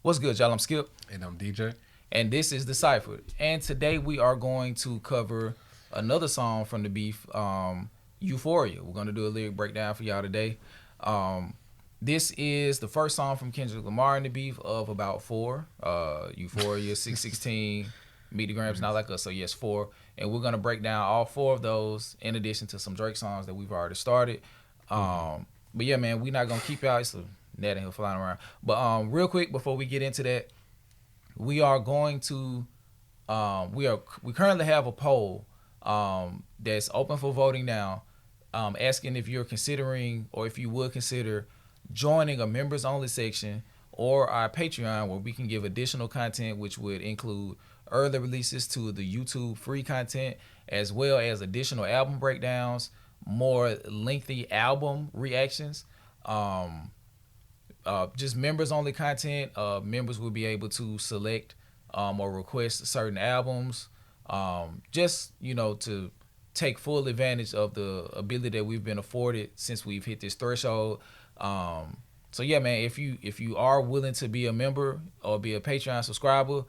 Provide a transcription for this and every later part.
What's good, y'all? I'm Skip. And I'm DJ. And this is DeCypherEd. And today we are going to cover another song from the Beef, Euphoria. We're going to do a lyric breakdown for y'all today. This is the first song from Kendrick Lamar in the Beef of about 4. Euphoria, 616, Meet the Grams, Not Like Us. So yes, 4. And we're going to break down all 4 of those in addition to some Drake songs that we've already started. But yeah, man, we're not going to keep y'all. It's a net and he'll flying around. But real quick, before we get into that, we are going to we currently have a poll that's open for voting now, asking if you're considering or if you would consider joining a members only section or our Patreon, where we can give additional content, which would include early releases to the YouTube free content, as well as additional album breakdowns, more lengthy album reactions, just members only content. Members will be able to select or request certain albums, just to take full advantage of the ability that we've been afforded since we've hit this threshold. So yeah, man, if you are willing to be a member or be a Patreon subscriber,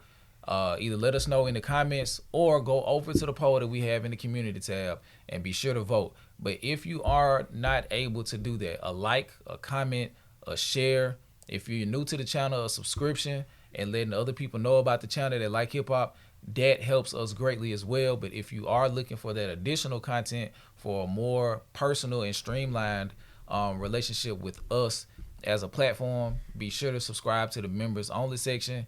either let us know in the comments or go over to the poll that we have in the community tab and be sure to vote. But if you are not able to do that, a like, a comment, a share, if you're new to the channel, a subscription, and letting other people know about the channel that like hip hop, that helps us greatly as well. But if you are looking for that additional content for a more personal and streamlined relationship with us as a platform, be sure to subscribe to the members only section,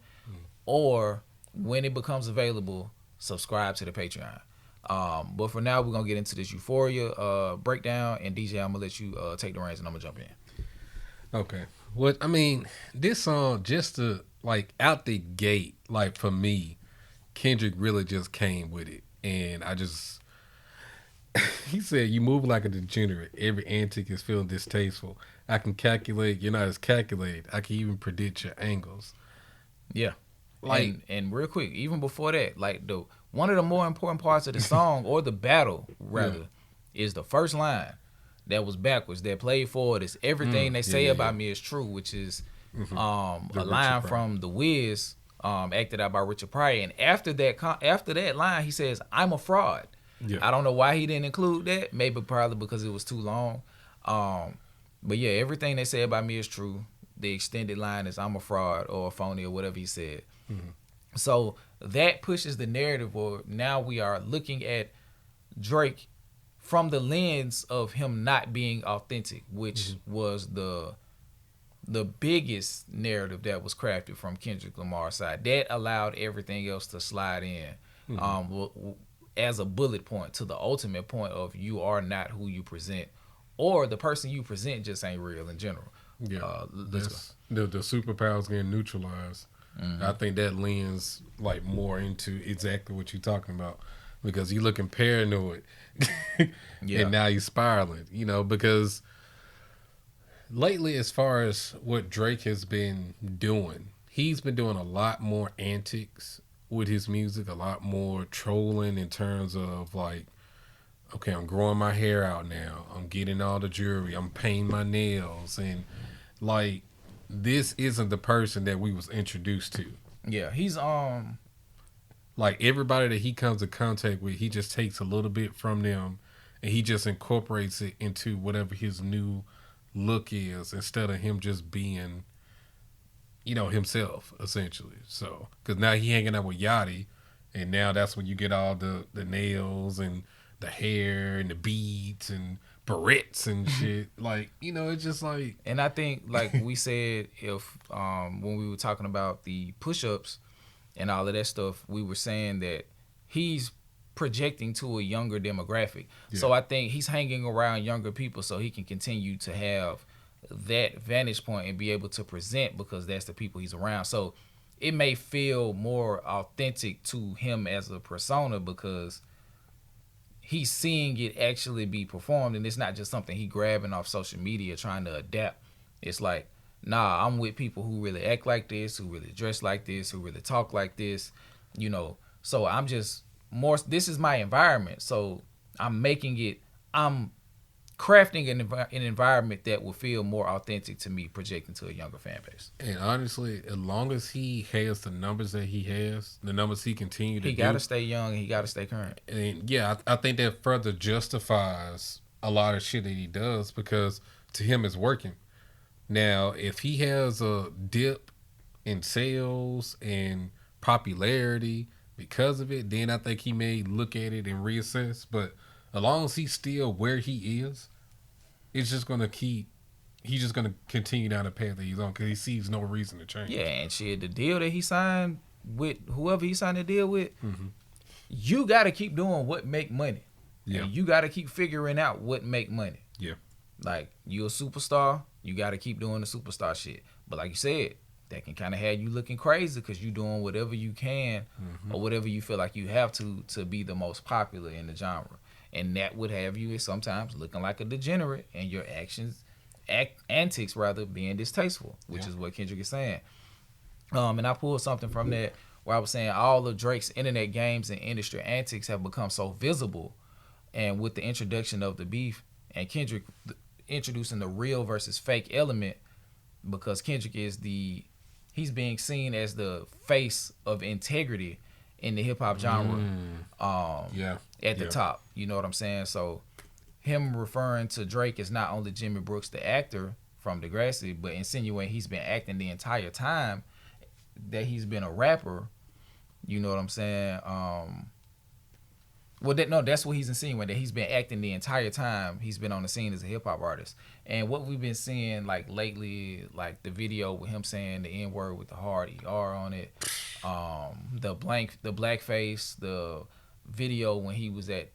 or when it becomes available, subscribe to the Patreon. But for now, we're gonna get into this Euphoria breakdown, and DJ, I'm gonna let you take the reins and I'm gonna jump in. Okay. This song, just to out the gate, for me, Kendrick really just came with it. And I just, he said, "You move like a degenerate. Every antic is feeling distasteful. I can calculate, you're not as calculated. I can even predict your angles." Yeah. And real quick, even before that, one of the more important parts of the song, or the battle rather, is the first line that was backwards, that played forward, is everything they say about me is true, which is a line from The Wiz, acted out by Richard Pryor. And after that line, he says, "I'm a fraud." Yeah. I don't know why he didn't include that. Maybe probably because it was too long. But yeah, everything they say about me is true. The extended line is, "I'm a fraud," or a phony, or whatever he said. So that pushes the narrative, or now we are looking at Drake from the lens of him not being authentic, which was the biggest narrative that was crafted from Kendrick Lamar's side. That allowed everything else to slide in as a bullet point to the ultimate point of, you are not who you present, or the person you present just ain't real in general. Yeah, the superpowers getting neutralized. I think that leans more into exactly what you're talking about, because you're looking paranoid. And now you're spiraling, because lately, as far as what Drake has been doing, he's been doing a lot more antics with his music, a lot more trolling in terms of okay, I'm growing my hair out now, I'm getting all the jewelry, I'm painting my nails, and this isn't the person that we was introduced to. Yeah, he's everybody that he comes in contact with, he just takes a little bit from them and he just incorporates it into whatever his new look is, instead of him just being, himself, essentially. So, because now he hanging out with Yachty, and now that's when you get all the nails and the hair and the beads and barrettes and shit. It's just And I think, we said, if when we were talking about the push-ups and all of that stuff, we were saying that he's projecting to a younger demographic. Yeah. So I think he's hanging around younger people so he can continue to have that vantage point and be able to present, because that's the people he's around. So it may feel more authentic to him as a persona, because he's seeing it actually be performed, and it's not just something he grabbing off social media trying to adapt. It's nah, I'm with people who really act like this, who really dress like this, who really talk like this, So I'm just more, this is my environment. So I'm making it, I'm crafting an environment that will feel more authentic to me, projecting to a younger fan base. And honestly, as long as he has the numbers that he has, the numbers he continued to He got to stay young and he got to stay current. And yeah, I think that further justifies a lot of shit that he does because to him it's working. Now, if he has a dip in sales and popularity because of it, then I think he may look at it and reassess. But as long as he's still where he is, it's just gonna he's just gonna continue down the path that he's on because he sees no reason to change. Yeah, and shit, the deal that he signed with whoever he signed the deal with, you got to keep doing what make money. Yeah, and you got to keep figuring out what make money. Yeah, like you a superstar, you got to keep doing the superstar shit. But like you said, that can kind of have you looking crazy because you doing whatever you can or whatever you feel like you have to be the most popular in the genre. And that would have you sometimes looking like a degenerate and your antics rather being distasteful, which is what Kendrick is saying. And I pulled something from that where I was saying all of Drake's internet games and industry antics have become so visible. And with the introduction of the beef and Kendrick introducing the real versus fake element, because Kendrick is he's being seen as the face of integrity in the hip hop genre. At the top, you know what I'm saying? So him referring to Drake as not only Jimmy Brooks the actor from Degrassi, but insinuating he's been acting the entire time that he's been a rapper. You know what I'm saying? That's what he's insinuating, that he's been acting the entire time he's been on the scene as a hip hop artist. And what we've been seeing like lately, like the video with him saying the N word with the hard ER on it, the blackface, the video when he was at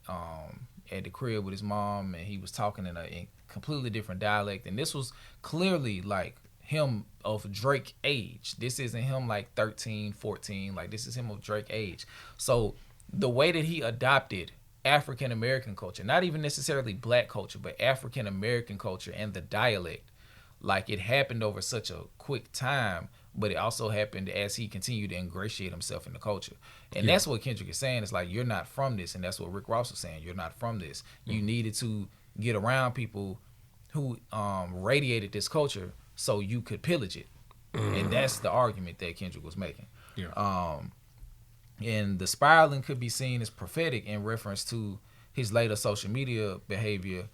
the crib with his mom and he was talking in a completely different dialect, and this was clearly like him of Drake age. This isn't him like 13, 14, like this is him of Drake age. So the way that he adopted African American culture, not even necessarily black culture, but African American culture and the dialect, like it happened over such a quick time, but it also happened as he continued to ingratiate himself in the culture. And that's what Kendrick is saying. It's like, you're not from this. And that's what Rick Ross was saying. You're not from this. You needed to get around people who radiated this culture so you could pillage it. And that's the argument that Kendrick was making. And the spiraling could be seen as prophetic in reference to his later social media behavior,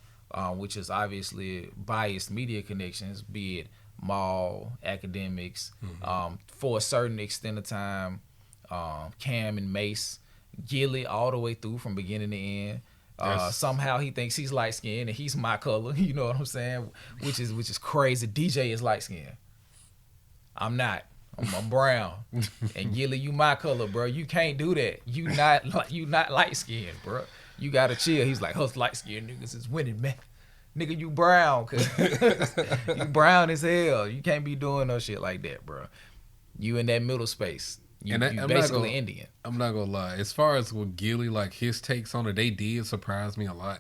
which is obviously biased media connections, be it Maul, academics, for a certain extent of time, Cam and Mace, Gilly all the way through from beginning to end. Somehow he thinks he's light skinned and he's my color, you know what I'm saying? Which is crazy. DJ is light skinned. I'm not. I'm brown. And Gilly, you my color, bro. You can't do that. You not light skinned, bro. You gotta chill. He's like, us light skinned niggas is winning, man. Nigga, you brown, cause you brown as hell. You can't be doing no shit like that, bro. You in that middle space. You basically Indian. I'm not gonna lie. As far as with Gilly, like his takes on it, they did surprise me a lot,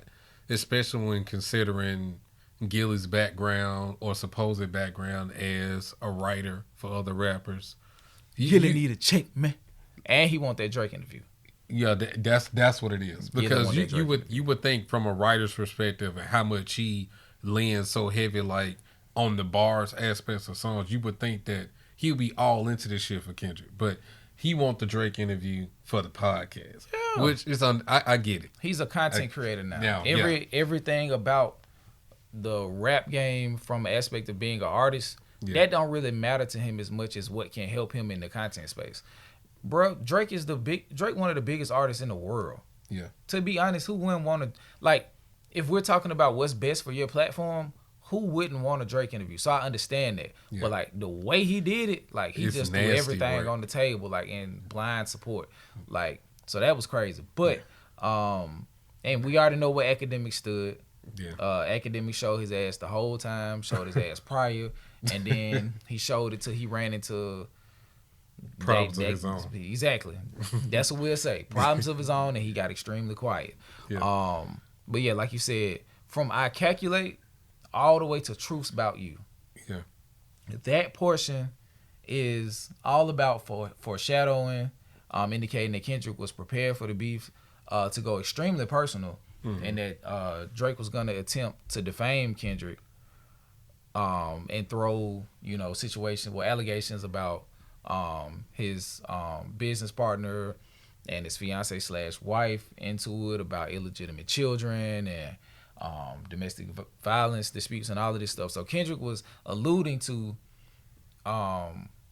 especially when considering Gilly's background or supposed background as a writer for other rappers. Gilly need a check, man. And he want that Drake interview. Yeah, that's what it is. Because you would think from a writer's perspective and how much he leans so heavy like on the bars aspects of songs, you would think that he would be all into this shit for Kendrick. But he want the Drake interview for the podcast. Yeah. Which is I get it. He's a content creator now. Everything about the rap game from an aspect of being an artist, that don't really matter to him as much as what can help him in the content space. Bro, Drake one of the biggest artists in the world. Yeah. To be honest, who wouldn't want to, like, if we're talking about what's best for your platform, who wouldn't want a Drake interview? So I understand that. Yeah. But like the way he did it, like he just threw everything on the table, like in blind support. Like, so that was crazy. But and we already know where Academic stood. Yeah. Academic showed his ass the whole time, showed his ass prior, and then he showed it till he ran into problems of his own. Exactly. That's what we'll say. Problems of his own, and he got extremely quiet. Yeah. But yeah, like you said, from I Calculate all the way to Truths About You. Yeah. That portion is all about foreshadowing, indicating that Kendrick was prepared for the beef to go extremely personal. and that Drake was gonna attempt to defame Kendrick, and throw situations with allegations about his business partner and his fiance / wife into it about illegitimate children and domestic violence disputes and all of this stuff. So Kendrick was alluding to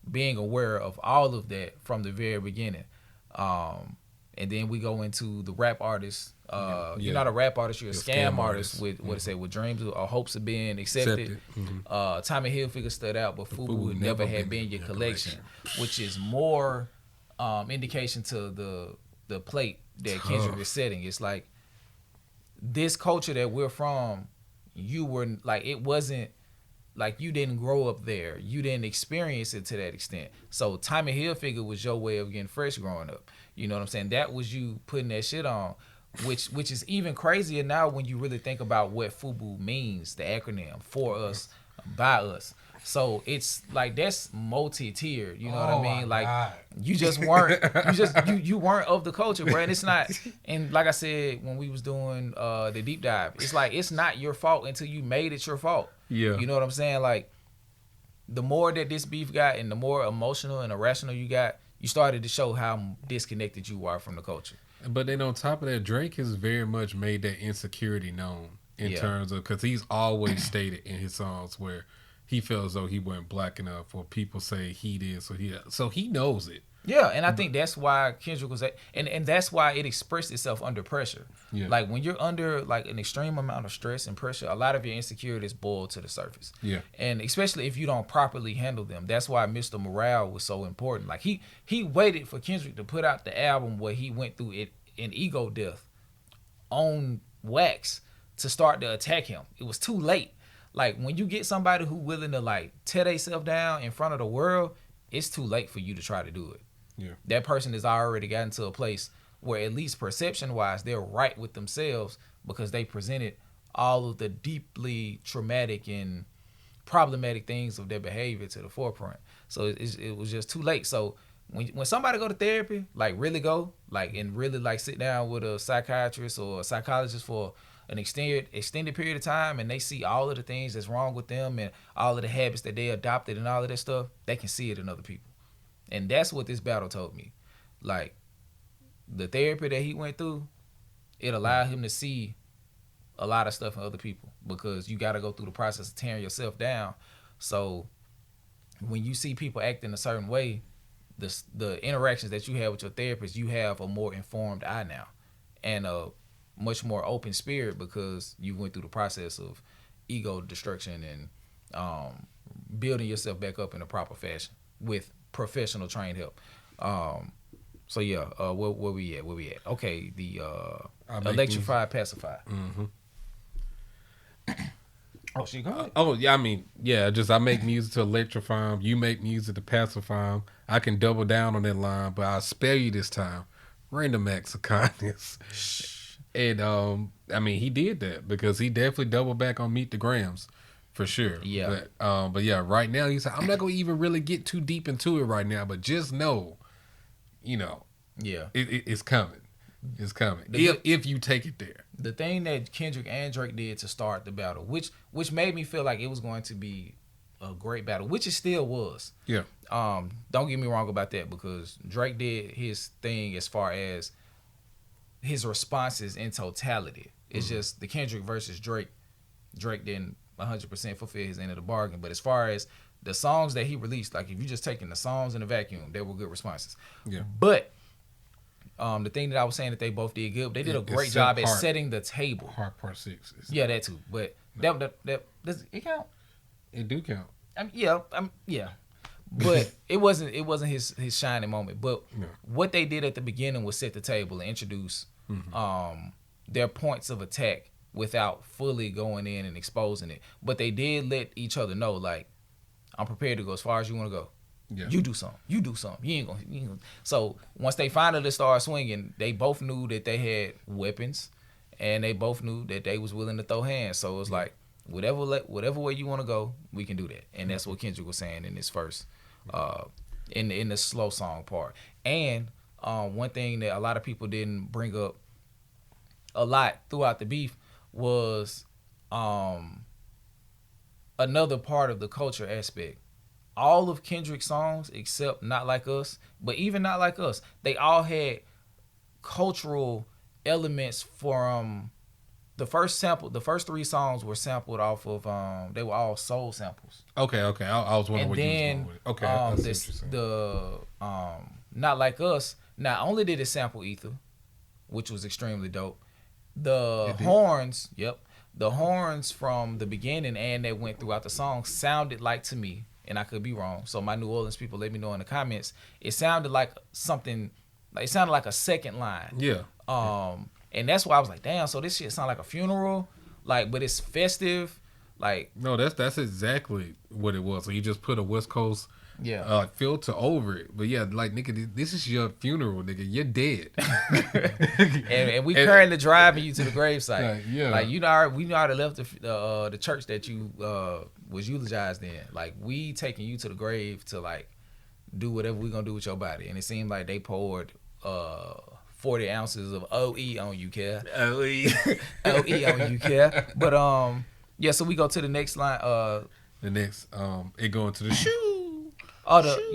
being aware of all of that from the very beginning. And then we go into the rap artist. You're not a rap artist, you're a scam artist with what it say, with dreams or hopes of being accepted. Tommy Hilfiger stood out, but FUBU would never have been your collection, which is more indication to the plate that Kendrick is setting. It's like this culture that we're from, you were like, it wasn't like you didn't grow up there. You didn't experience it to that extent. So Tommy Hilfiger was your way of getting fresh growing up. You know what I'm saying? That was you putting that shit on, which is even crazier now when you really think about what FUBU means, the acronym, for us, by us. So it's like that's multi-tiered, you know what I mean? Like God. You just weren't you weren't of the culture, bro. And it's not, and like I said when we was doing the deep dive, it's like it's not your fault until you made it your fault. Yeah. You know what I'm saying? Like the more that this beef got and the more emotional and irrational you got, you started to show how disconnected you are from the culture. But then on top of that, Drake has very much made that insecurity known in terms of, because he's always stated in his songs where he feels as though he wasn't black enough, or people say he did, so he knows it. Yeah, and I think that's why Kendrick was and that's why it expressed itself under pressure. Yeah. Like when you're under like an extreme amount of stress and pressure, a lot of your insecurities boil to the surface. Yeah. And especially if you don't properly handle them. That's why Mr. Morale was so important. Like he waited for Kendrick to put out the album where he went through it in ego death on wax to start to attack him. It was too late. Like when you get somebody who willing to like tear themselves down in front of the world, it's too late for you to try to do it. Yeah. That person has already gotten to a place where at least perception-wise, they're right with themselves because they presented all of the deeply traumatic and problematic things of their behavior to the forefront. So it was just too late. So when somebody go to therapy, like really go, like and really like sit down with a psychiatrist or a psychologist for an extended period of time, and they see all of the things that's wrong with them and all of the habits that they adopted and all of that stuff, they can see it in other people. And that's what this battle told me. Like, the therapy that he went through, it allowed him to see a lot of stuff in other people, because you got to go through the process of tearing yourself down. So when you see people acting a certain way, the interactions that you have with your therapist, you have a more informed eye now and a much more open spirit, because you went through the process of ego destruction and building yourself back up in a proper fashion with professional trained help. So yeah, where we at? Okay, the electrified pacifier. Mm-hmm. Oh, she go ahead. Oh yeah, I mean, yeah, just I make music to electrify them. You make music to pacify them. I can double down on that line, but I'll spare you this time. Random acts of kindness. And I mean, he did that because he definitely doubled back on Meet the Grams. For sure. Yeah. But yeah, right now he said, I'm not gonna even really get too deep into it right now, but just know, yeah, it's coming. It's coming. If you take it there. The thing that Kendrick and Drake did to start the battle, which made me feel like it was going to be a great battle, which it still was. Yeah. Don't get me wrong about that, because Drake did his thing as far as his responses in totality. It's just the Kendrick versus Drake. Drake didn't 100% fulfill his end of the bargain. But as far as the songs that he released, like if you just taking the songs in a vacuum, they were good responses. Yeah. But the thing that I was saying that they both did good, they did a great job at setting the table. Heart Part 6. Yeah, that too. But that does it count? It do count. Yeah. But it wasn't his shining moment. But what they did at the beginning was set the table and introduce their points of attack without fully going in and exposing it. But they did let each other know, like, I'm prepared to go as far as you want to go. Yeah. You do something. You ain't gonna. So once they finally started swinging, they both knew that they had weapons, and they both knew that they was willing to throw hands. So it was like, whatever way you want to go, we can do that. And that's what Kendrick was saying in his first, in the slow song part. And one thing that a lot of people didn't bring up a lot throughout the beef was another part of the culture aspect. All of Kendrick's songs, except Not Like Us, but even Not Like Us, they all had cultural elements from the first sample. The first 3 songs were sampled off of, they were all soul samples. Okay. I was wondering what you was going with. Okay. Not Like Us, not only did it sample Ether, which was extremely dope, the horns from the beginning and that went throughout the song sounded like, to me, and I could be wrong, so my New Orleans people let me know in the comments, it sounded like something, it sounded like a second line. Yeah. And that's why I was like, damn, so this shit sound like a funeral, like, but it's festive, like. No, that's exactly what it was. So you just put a West Coast filter over it. But yeah, like, nigga, this is your funeral, nigga. You're dead. and we currently driving you to the gravesite. Yeah. Like, we already left the church that you was eulogized in. Like, we taking you to the grave to, like, do whatever we gonna do with your body. And it seemed like they poured 40 ounces of OE on you, Kev. OE on you, Kev. But yeah, so we go to the next line. It going to the shoe.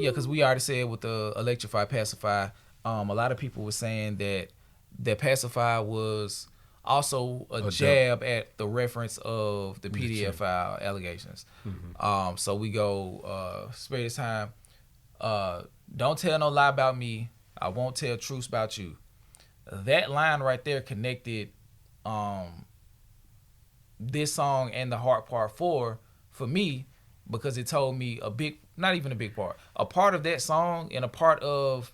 Because we already said with the electrify pacify, a lot of people were saying that pacify was also a jab at the reference of the PDF file allegations. Mm-hmm. So we go spare this time. Don't tell no lie about me. I won't tell truths about you. That line right there connected this song and the Heart Part 4 for me, because it told me a part of that song and a part of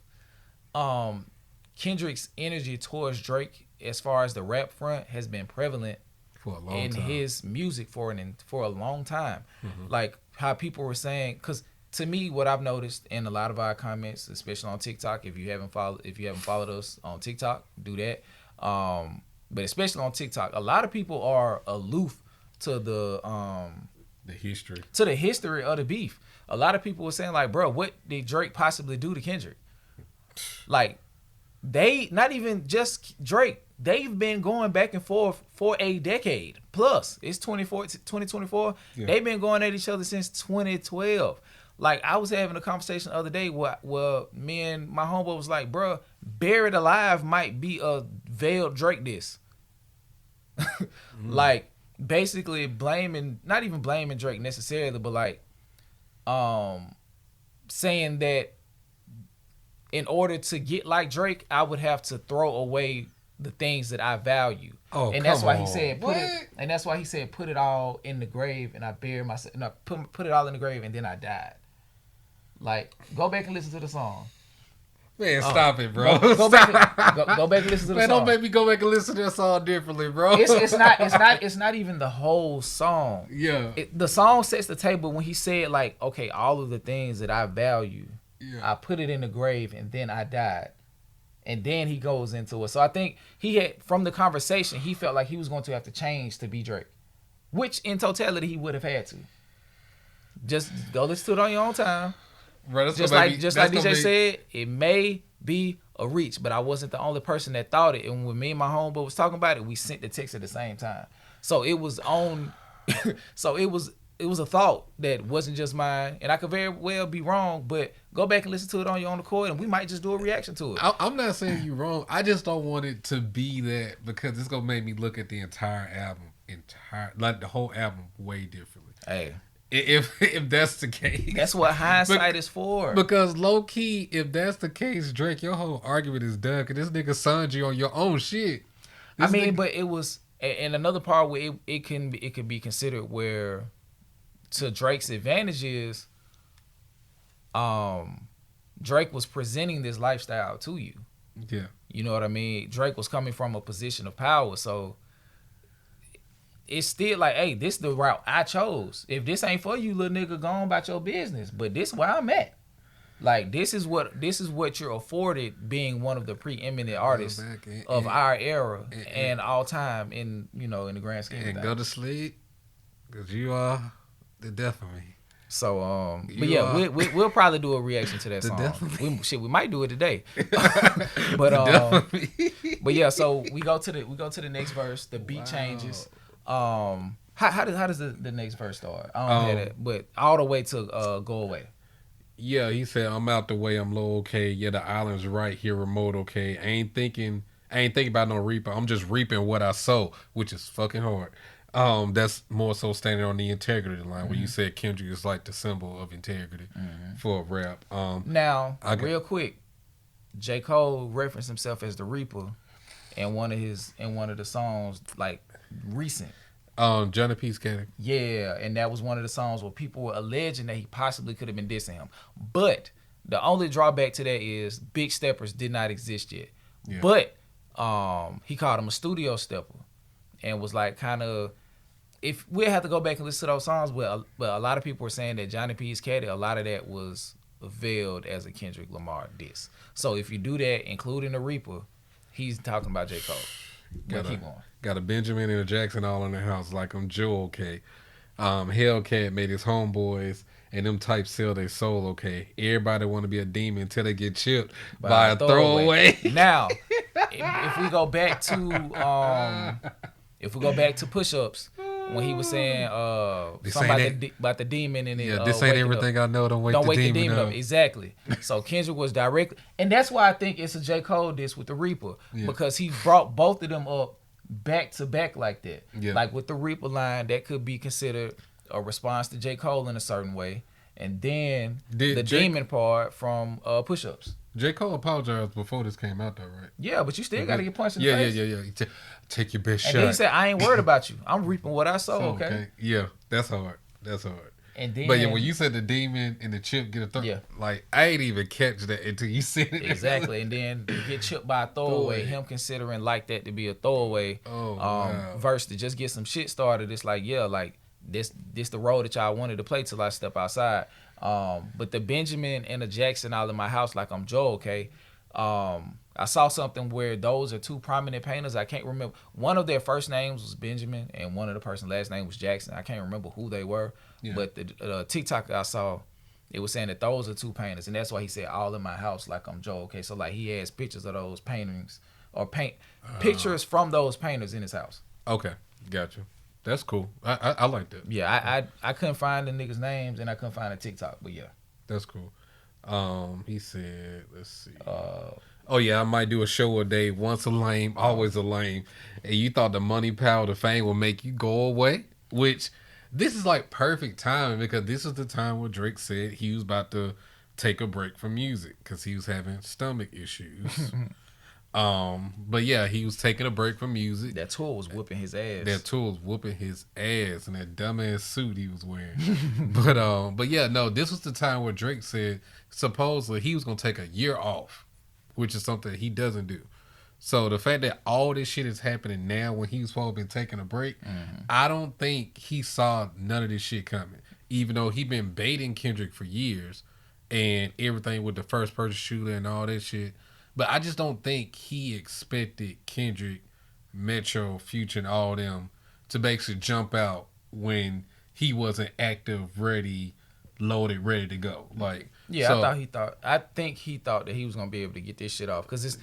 Kendrick's energy towards Drake as far as the rap front has been prevalent for a long time. His music for a long time. Mm-hmm. Like how people were saying, because to me, what I've noticed in a lot of our comments, especially on TikTok, if you haven't followed us on TikTok, do that. But especially on TikTok, a lot of people are aloof to the history of the beef. A lot of people were saying, like, bro, what did Drake possibly do to Kendrick? Like, they, not even just Drake, they've been going back and forth for a decade plus. It's 2024. Yeah. They've been going at each other since 2012. Like, I was having a conversation the other day where me and my homeboy was like, bro, Buried Alive might be a veiled Drake diss. Like, basically not even blaming Drake necessarily, but like saying that in order to get like Drake, I would have to throw away the things that I value. Oh, and that's why he said put it all in the grave, and I buried myself, and I put it all in the grave, and then I died. Like, go back and listen to the song. Man, stop it, bro. Go back and listen to the song. Man, don't make me go back and listen to that song differently, bro. It's not even the whole song. Yeah. The song sets the table when he said, like, okay, all of the things that I value, I put it in the grave and then I died. And then he goes into it. So I think from the conversation, he felt like he was going to have to change to be Drake, which in totality he would have had to. Just go listen to it on your own time. Bro, just like DJ said, it may be a reach, but I wasn't the only person that thought it. And when me and my homeboy was talking about it, we sent the text at the same time. So it was on. So it was a thought that wasn't just mine, and I could very well be wrong. But go back and listen to it on your own accord, and we might just do a reaction to it. I'm not saying you're wrong. I just don't want it to be that, because it's gonna make me look at the entire album, like the whole album, way differently. Hey. If that's the case. That's what hindsight is for. Because low key, if that's the case, Drake, your whole argument is done, because this nigga signed you on your own shit. But it was, and another part where it could be considered where, to Drake's advantage is, Drake was presenting this lifestyle to you. Yeah. You know what I mean? Drake was coming from a position of power, so it's still like, hey, this is the route I chose. If this ain't for you, little nigga, go on about your business. But this is where I'm at. Like, this is what you're afforded being one of the preeminent artists of our era and all time in the grand scheme of things. And go to sleep, because you are the death of me. So, but yeah, we'll probably do a reaction to that song. We might do it today. But yeah, so we go to the next verse. The beat changes. How does the next verse start? I don't have it, but all the way to go away. Yeah, he said, "I'm out the way, I'm low, okay. Yeah, the island's right here, remote, okay. I ain't thinking about no reaper. I'm just reaping what I sow, which is fucking hard. That's more so standing on the integrity line, where you said Kendrick is like the symbol of integrity for rap. Now, real quick, J. Cole referenced himself as the Reaper in one of the songs, like recent. Johnny P's Caddy. Yeah, and that was one of the songs where people were alleging that he possibly could have been dissing him. But the only drawback to that is Big Steppers did not exist yet. Yeah. But he called him a studio stepper and was like kind of, if we'll have to go back and listen to those songs, but a lot of people were saying that Johnny P's Caddy, a lot of that was veiled as a Kendrick Lamar diss. So if you do that, including the Reaper, he's talking about J. Cole. Keep on. Got a Benjamin and a Jackson all in the house, like I'm Joe, okay. Hellcat made his homeboys and them types sell their soul, okay. Everybody want to be a demon until they get chipped by a throwaway. Now, if we go back to push-ups, when he was saying something about the demon and it, this ain't everything up. I know. Don't wake the demon up. Exactly. So Kendrick was directly, and that's why I think it's a J. Cole diss with the Reaper, because he brought both of them up back to back like that. Yeah. Like with the Reaper line, that could be considered a response to J. Cole in a certain way, and then demon part from push-ups. J. Cole apologized before this came out, though, right? Yeah, but you still got to get punched in the face. Yeah. Take your best shot. And then he said, "I ain't worried about you. I'm reaping what I sow." Okay. Yeah, that's hard. And then, but yeah, when you said the demon and the chip get a throw, like I ain't even catch that until you said it. Exactly. And then to get chipped by a throwaway, him considering like that to be a throwaway verse to just get some shit started. It's like, yeah, like this the role that y'all wanted to play till I step outside. But the Benjamin and the Jackson all in my house, like I'm Joe, okay. I saw something where those are two prominent painters. I can't remember. One of their first names was Benjamin, and one of the person's last name was Jackson. I can't remember who they were. Yeah. But the TikTok I saw, it was saying that those are two painters, and that's why he said all in my house, like I'm Joe. Okay, so like he has pictures of those paintings or pictures from those painters in his house. Okay, gotcha. That's cool. I like that. Yeah, I couldn't find the niggas' names and I couldn't find a TikTok, but yeah, that's cool. He said, let's see. Oh yeah, I might do a show a day. Once a lame, always a lame. And you thought the money, power, the fame will make you go away? Which this is like perfect timing, because this is the time where Drake said he was about to take a break from music because he was having stomach issues. But yeah, he was taking a break from music. That tool was whooping his ass. And that dumbass suit he was wearing. But yeah, no, this was the time where Drake said supposedly he was gonna take a year off, which is something he doesn't do. So the fact that all this shit is happening now when he was supposed to be taking a break, I don't think he saw none of this shit coming. Even though he been baiting Kendrick for years and everything with the first person shooter and all that shit. But I just don't think he expected Kendrick, Metro, Future, and all them to basically jump out when he wasn't active, ready, loaded, ready to go. Like, yeah, so, I think he thought that he was gonna be able to get this shit off. Cause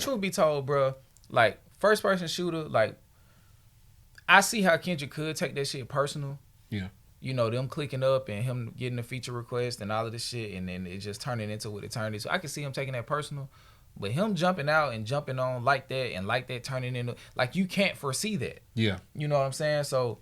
truth be told, bro, like first person shooter, like I see how Kendrick could take that shit personal. Yeah. You know, them clicking up and him getting a feature request and all of this shit, and then it just turning into what it turned into. So I can see him taking that personal. But him jumping out and jumping on like that turning into, like, you can't foresee that. Yeah. You know what I'm saying? So,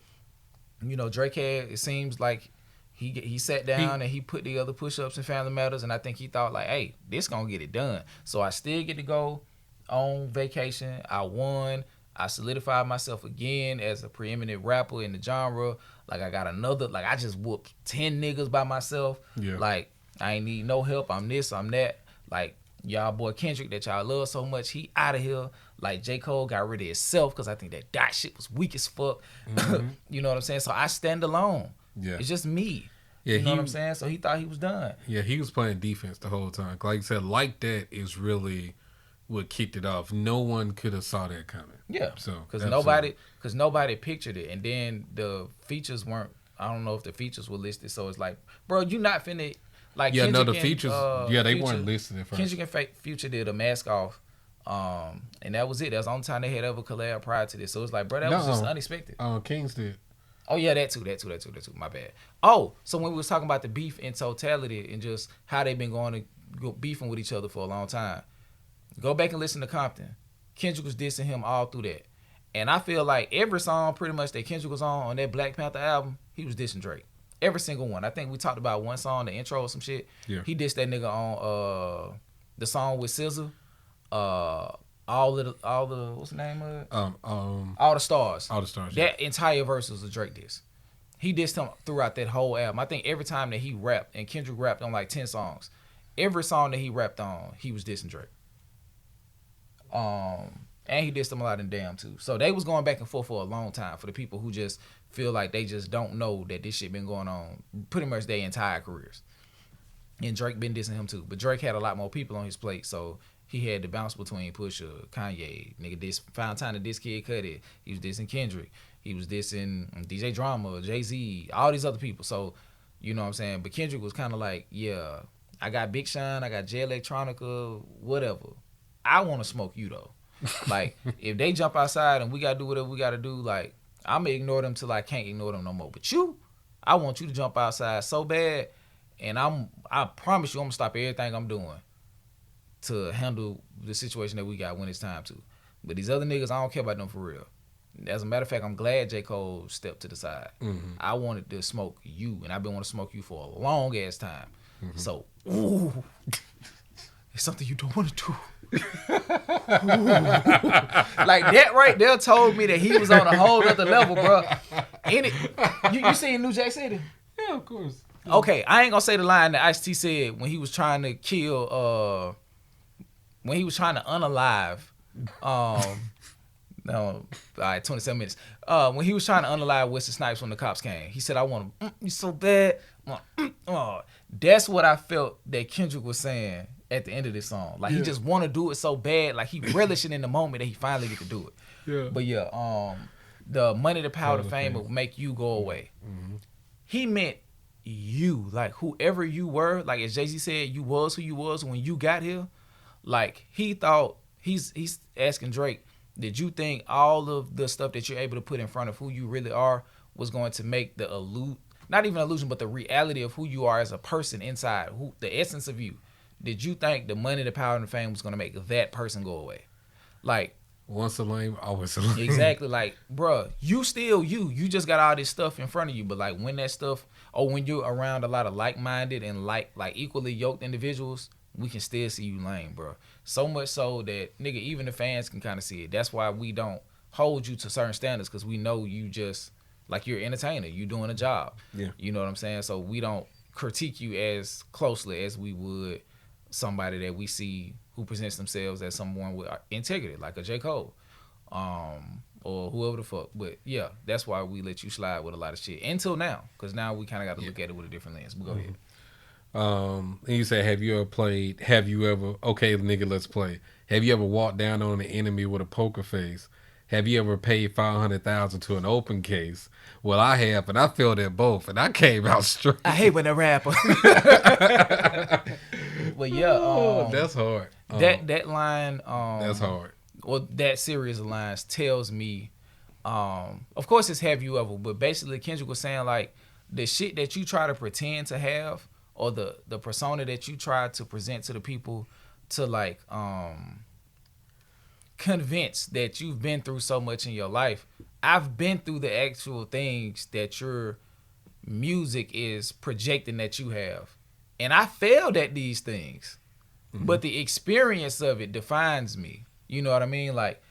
you know, Drake had, it seems like he sat down and he put the other push-ups in Family Matters, and I think he thought like, hey, this gonna get it done. So I still get to go on vacation. I won. I solidified myself again as a preeminent rapper in the genre. Like I got another, like I just whooped 10 niggas by myself. Yeah. Like I ain't need no help. I'm this, I'm that. Like, y'all boy Kendrick that y'all love so much, he out of here. Like J. Cole got rid of himself because I think that dot shit was weak as fuck. Mm-hmm. You know what I'm saying? So I stand alone. Yeah. It's just me. Yeah, you know what I'm saying? So he thought he was done. Yeah, he was playing defense the whole time. Like you said, like that is really what kicked it off. No one could have saw that coming. Yeah. So because nobody pictured it, and then the features weren't I don't know if the features were listed. So it's like, bro, you not finna like. Yeah, Kendrick no, the features. Yeah, they Future, weren't listed at first. Kendrick and Future did a Mask Off, and that was it. That was the only time they had ever collab prior to this. So it's like, bro, that was just unexpected. Kings did. Oh yeah, that too. My bad. Oh, so when we was talking about the beef in totality and just how they've been beefing with each other for a long time, go back and listen to Compton. Kendrick was dissing him all through that, and I feel like every song pretty much that Kendrick was on that Black Panther album, he was dissing Drake. Every single one. I think we talked about one song, the intro or some shit. Yeah. He dissed that nigga on the song with SZA. All the what's the name of it? All the Stars. All the Stars. That entire verse was a Drake diss. He dissed him throughout that whole album. I think every time that he rapped, and Kendrick rapped on like 10 songs, every song that he rapped on, he was dissing Drake. And he dissed him a lot in Damn too. So they was going back and forth for a long time for the people who just feel like they just don't know that this shit been going on pretty much their entire careers. And Drake been dissing him too. But Drake had a lot more people on his plate, so he had to bounce between Pusha, Kanye, nigga found time to diss Kid Cudi. He was dissing Kendrick. He was dissing DJ Drama, Jay-Z, all these other people. So, you know what I'm saying? But Kendrick was kind of like, yeah, I got Big Sean, I got Jay Electronica, whatever. I want to smoke you though. Like, if they jump outside and we got to do whatever we got to do, like, I'm going to ignore them till I can't ignore them no more. But you, I want you to jump outside so bad, and I promise you I'm going to stop everything I'm doing to handle the situation that we got when it's time to. But these other niggas, I don't care about them for real. As a matter of fact, I'm glad J. Cole stepped to the side. Mm-hmm. I wanted to smoke you, and I've been wanting to smoke you for a long ass time. Mm-hmm. So, ooh, it's something you don't want to do. Like that right there told me that he was on a whole other level, bro. You seen New Jack City? Yeah, of course. Okay, I ain't gonna say the line that Ice-T said when he was trying to kill, when he was trying to unalive, no, all right, 27 minutes. When he was trying to unalive Wesley Snipes when the cops came, he said, "I want him. You so bad." That's what I felt that Kendrick was saying at the end of this song. Like, he just want to do it so bad. Like, he relishing in the moment that he finally get to do it. Yeah. But yeah, the money, the power, the fame will make you go away. Mm-hmm. He meant you, like whoever you were. Like, as Jay-Z said, you was who you was when you got here. Like, he thought, he's asking Drake, did you think all of the stuff that you're able to put in front of who you really are was going to make the not even illusion, but the reality of who you are as a person inside, the essence of you? Did you think the money, the power, and the fame was going to make that person go away? Like, once a lame, always a lame. Exactly. Like, bruh, you still you. You just got all this stuff in front of you. But like, when that stuff, or when you're around a lot of like-minded and like equally yoked individuals, we can still see you lame, bro. So much so that, nigga, even the fans can kind of see it. That's why we don't hold you to certain standards, because we know you just, like, you're an entertainer. You doing a job. Yeah. You know what I'm saying? So we don't critique you as closely as we would somebody that we see who presents themselves as someone with integrity, like a J. Cole, or whoever the fuck. But yeah, that's why we let you slide with a lot of shit until now, because now we kind of got to look at it with a different lens. But go ahead. And you say, have you ever, okay, nigga, let's play. Have you ever walked down on an enemy with a poker face? Have you ever paid $500,000 to an open case? Well, I have, and I failed at both, and I came out straight. I hate when a rapper. Well, yeah, that's hard. That line, that's hard. Well, that series of lines tells me, of course, it's have you ever, but basically Kendrick was saying, like, the shit that you try to pretend to have, or the persona that you try to present to the people to, like, convince that you've been through so much in your life. I've been through the actual things that your music is projecting that you have. And I failed at these things. Mm-hmm. But the experience of it defines me. You know what I mean? Like,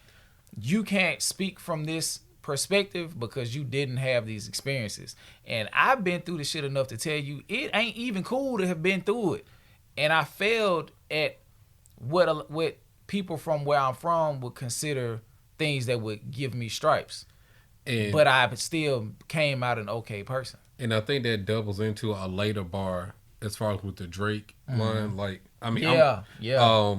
you can't speak from this perspective because you didn't have these experiences. And I've been through the shit enough to tell you it ain't even cool to have been through it. And I failed at what people from where I'm from would consider things that would give me stripes. But I still came out an okay person. And I think that doubles into a later bar as far as with the Drake line, like I mean, yeah.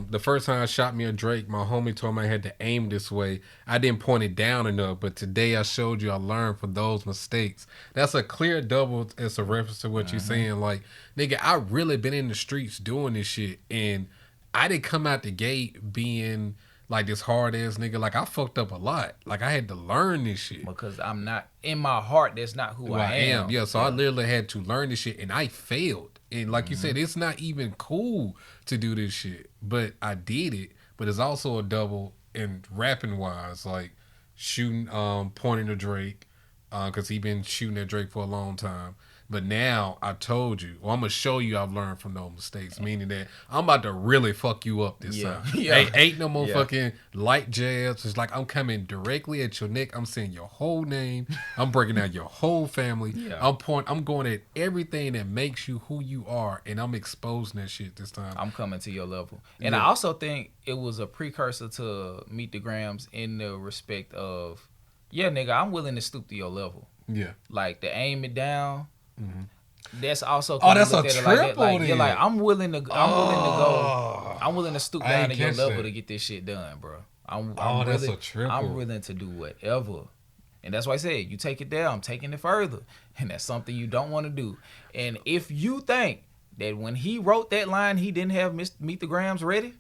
The first time I shot me a Drake, my homie told me I had to aim this way. I didn't point it down enough, but today I showed you I learned from those mistakes. That's a clear double as a reference to what you're saying. Like, nigga, I really been in the streets doing this shit, and I didn't come out the gate being like this hard ass nigga. Like, I fucked up a lot. Like, I had to learn this shit. Because I'm not, in my heart, that's not who I am. Yeah, so I literally had to learn this shit, and I failed. And like you said, it's not even cool to do this shit. But I did it. But it's also a double in rapping wise, like shooting, pointing to Drake, because he been shooting at Drake for a long time. But now I told you, well, I'm gonna show you I've learned from those mistakes, meaning that I'm about to really fuck you up this time. Ain't no more fucking light jabs. It's like I'm coming directly at your neck. I'm saying your whole name. I'm breaking out your whole family. I'm going at everything that makes you who you are, and I'm exposing that shit this time. I'm coming to your level. And I also think it was a precursor to Meet the Grams in the respect of, nigga, I'm willing to stoop to your level. Yeah. Like, to aim it down. That's also that's a triple. Like I'm willing to go. I'm willing to stoop down to your level to get this shit done, bro. That's a triple. I'm willing to do whatever, and that's why I said you take it there. I'm taking it further, and that's something you don't want to do. And if you think that when he wrote that line, he didn't have Meet the Grams ready,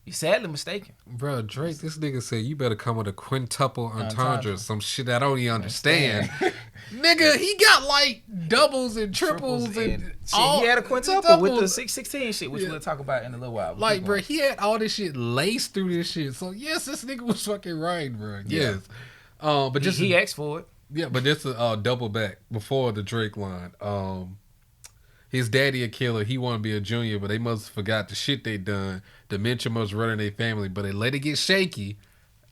you're sadly mistaken. Bro, Drake, this nigga said you better come with a quintuple entendre, some shit I don't even understand. Nigga, he got like doubles and triples and all. He had a quintuple with the 616 shit, which we'll talk about in a little while. Like, bro, he had all this shit laced through this shit. So yes, this nigga was fucking right, bro. Yes. But just he asked for it. Yeah, but this is double back before the Drake line. His daddy a killer. He want to be a junior, but they must have forgot the shit they done. Dementia must run in their family, but they let it get shaky.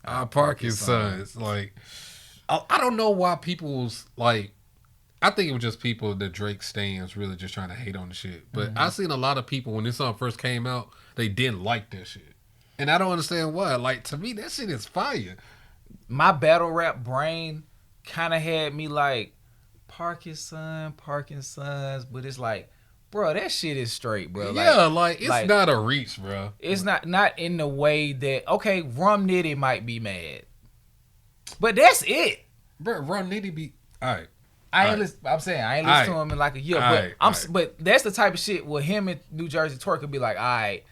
I park his sons. Like, I don't know why people's like. I think it was just people that Drake stands really just trying to hate on the shit. But I seen a lot of people when this song first came out, they didn't like that shit, and I don't understand why. Like, to me, that shit is fire. My battle rap brain kind of had me like, Parkinson, but it's like, bro, that shit is straight, bro. Like, it's not a reach, bro. It's not in the way that, okay, Rum Nitty might be mad, but that's it, bro. Rum Nitty be all right. I'm saying I ain't listened to him in like a year, but that's the type of shit where him and New Jersey Twerk could be like, all right.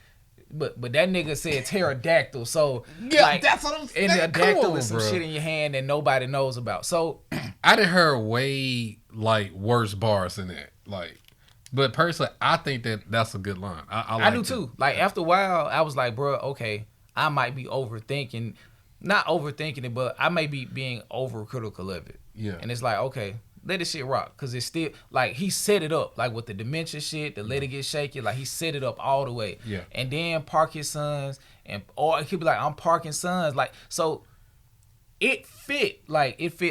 But that nigga said pterodactyl, so like, that's what I'm saying. And a dactyl is some shit in your hand that nobody knows about. So I done heard way like worse bars than that. Like, but personally, I think that's a good line. I do too. Like, after a while, I was like, bro, okay, I might be not overthinking it, but I may be being overcritical of it. Yeah, and it's like, okay, let this shit rock, because it's still like he set it up, like with the dementia shit, the let it get shaky, like he set it up all the way. Yeah, and then park his sons, or it could be like, I'm parking sons, like, so it fit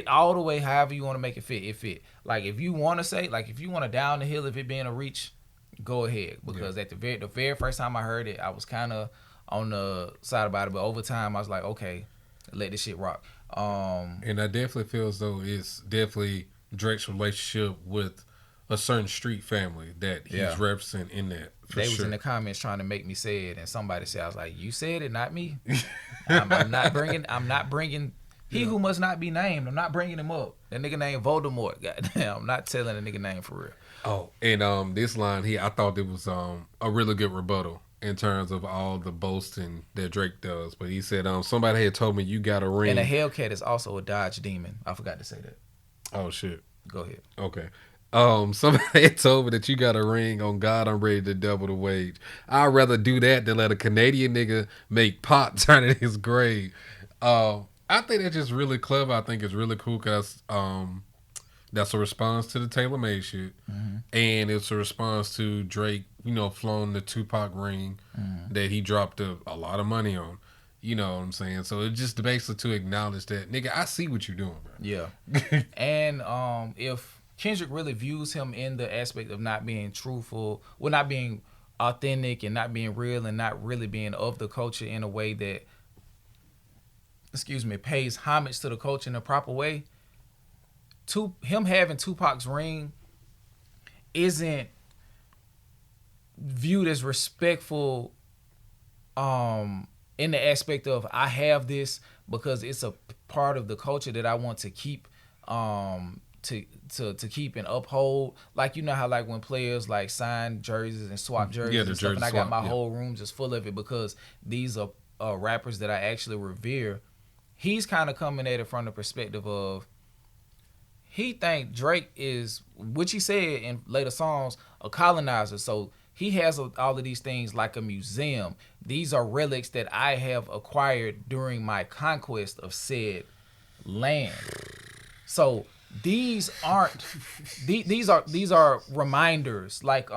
all the way. However you want to make it fit. Like, if you want to say, like, if you want to down the hill of it being a reach, go ahead, because at the very first time I heard it, I was kind of on the side about it, but over time I was like, okay, let this shit rock. And I definitely feel as though it's definitely Drake's relationship with a certain street family that he's referencing in that. They was in the comments trying to make me say it, and somebody said, I was like, you said it, not me. I'm not bringing he who must not be named. I'm not bringing him up. That nigga named Voldemort. Goddamn, I'm not telling a nigga name for real. Oh, and this line here, I thought it was a really good rebuttal in terms of all the boasting that Drake does. But he said, somebody had told me you got a ring. And a Hellcat is also a Dodge Demon. I forgot to say that. Oh, shit. Go ahead. Okay. Somebody had told me that you got a ring. On God, I'm ready to double the wage. I'd rather do that than let a Canadian nigga make pot turn in his grave. I think that's just really clever. I think it's really cool because that's a response to the Taylor Made shit. Mm-hmm. And it's a response to Drake, flowing the Tupac ring that he dropped a lot of money on. You know what I'm saying? So it's just basically to acknowledge that, nigga, I see what you're doing, bro. Yeah. And if Kendrick really views him in the aspect of not being truthful, well, not being authentic and not being real and not really being of the culture in a way that, pays homage to the culture in a proper way, him having Tupac's ring isn't viewed as respectful in the aspect of I have this because it's a part of the culture that I want to keep to keep and uphold. Like, you know how like when players like sign jerseys and swap jerseys and stuff, and I got my whole room just full of it because these are rappers that I actually revere. He's kind of coming at it from the perspective of he think Drake is, which he said in later songs, a colonizer. So he has all of these things like a museum. These are relics that I have acquired during my conquest of said land. So these aren't these are reminders like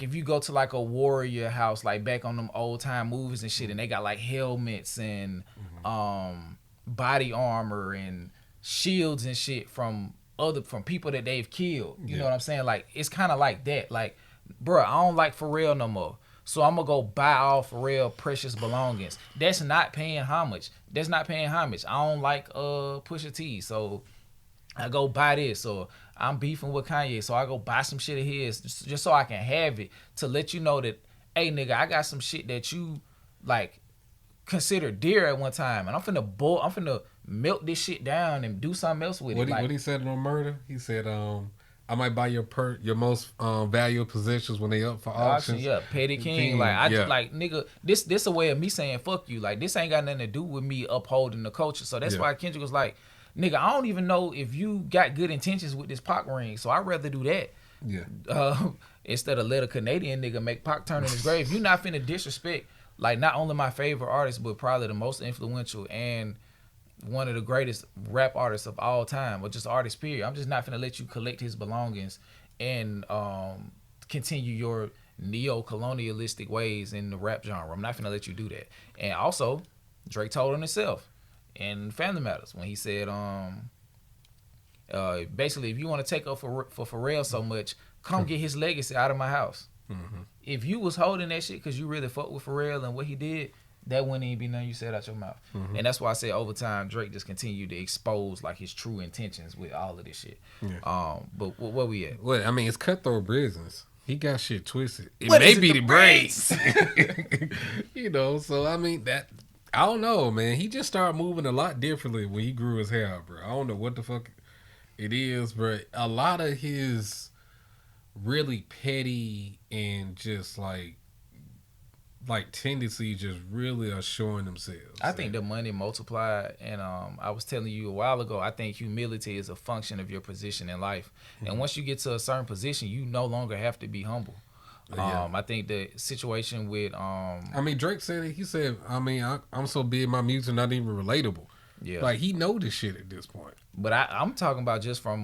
if you go to like a warrior house, like back on them old time movies and shit, and they got like helmets and body armor and shields and shit from people that they've killed. You know what I'm saying? Like, it's kind of like that. Like, bro, I don't like Pharrell no more, so I'm gonna go buy all Pharrell precious belongings. That's not paying homage. I don't like Pusha T, so I go buy this. Or I'm beefing with Kanye, so I go buy some shit of his just so I can have it to let you know that, hey nigga, I got some shit that you like considered dear at one time, and I'm finna melt this shit down and do something else with it. What he said on Murder? He said, I might buy your most valuable possessions when they up for auction. Yeah, Petty King. Like, just like, nigga, this a way of me saying fuck you. Like, this ain't got nothing to do with me upholding the culture. So that's why Kendrick was like, nigga, I don't even know if you got good intentions with this Pac ring, so I'd rather do that. Yeah. Instead of let a Canadian nigga make Pac turn in his grave. You not finna disrespect, like, not only my favorite artist, but probably the most influential and one of the greatest rap artists of all time, or just artist period. I'm just not finna let you collect his belongings and continue your neo-colonialistic ways in the rap genre. I'm not finna let you do that. And also, Drake told on himself in Family Matters when he said, basically, if you want to take up for Pharrell so much, come get his legacy out of my house. Mm-hmm. If you was holding that shit because you really fuck with Pharrell and what he did, that wouldn't even be nothing you said out your mouth. Mm-hmm. And that's why I said over time, Drake just continued to expose like his true intentions with all of this shit. Yeah. But where we at? Well, I mean, it's cutthroat business. He got shit twisted. It may be the braids. You know, so I mean, that, I don't know, man. He just started moving a lot differently when he grew his hair out, bro. I don't know what the fuck it is, but a lot of his really petty and just like tendencies just really are showing themselves. I think the money multiplied, and I was telling you a while ago, I think humility is a function of your position in life. Mm-hmm. And once you get to a certain position, you no longer have to be humble. Yeah. I think the situation with I mean, Drake said it. He said, I mean, I'm so big, my music not even relatable. Yeah, like, he know this shit at this point. But I'm talking about just from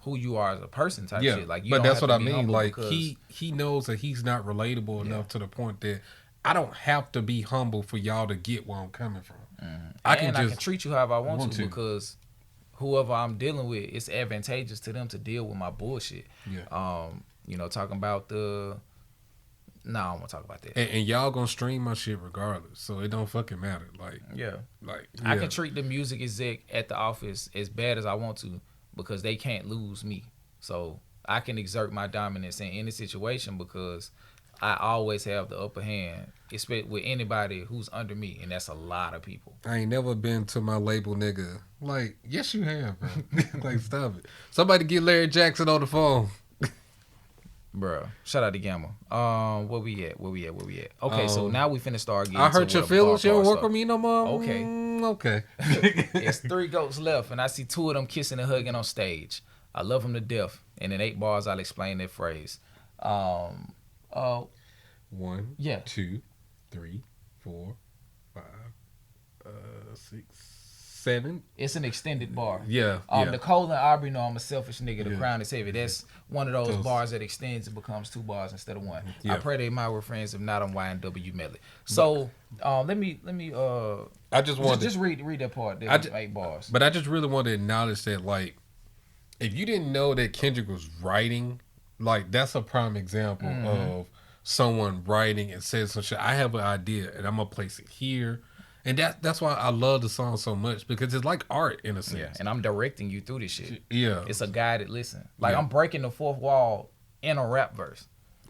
who you are as a person type shit. Like, you but don't that's have what to I be mean. Like, because he knows that he's not relatable enough to the point that I don't have to be humble for y'all to get where I'm coming from. Mm-hmm. I can treat you however I want to because whoever I'm dealing with, it's advantageous to them to deal with my bullshit. Yeah. You know, talking about I don't want to talk about that. And y'all gonna stream my shit regardless, so it don't fucking matter. Like, I can treat the music exec at the office as bad as I want to because they can't lose me. So I can exert my dominance in any situation because I always have the upper hand, especially with anybody who's under me, and that's a lot of people. I ain't never been to my label nigga. Like, yes you have, bro. Like, stop it. Somebody get Larry Jackson on the phone. Bro, shout out to Gamma. Where we at? Okay, so now we finna start getting I hurt your feelings. You don't work with me no more? Okay. It's 3 goats left, and I see 2 of them kissing and hugging on stage. I love them to death. And in 8 bars, I'll explain that phrase. 1, 2, 3, 4, 5, 6, 7. It's an extended bar. Yeah. Nicole and Aubrey know I'm a selfish nigga. The crown is heavy. That's one of those bars that extends and becomes 2 bars instead of 1. Yeah. I pray they might were friends. If not, I'm YNW Melly. So let me. I just want just read that part. There's 8 bars. But I just really want to acknowledge that, like, if you didn't know that Kendrick was writing, like, that's a prime example of someone writing and says some shit. I have an idea and I'm gonna place it here. And that's why I love the song so much, because it's like art in a sense. Yeah, and I'm directing you through this shit. Yeah. It's a guided listen. Like, I'm breaking the fourth wall in a rap verse.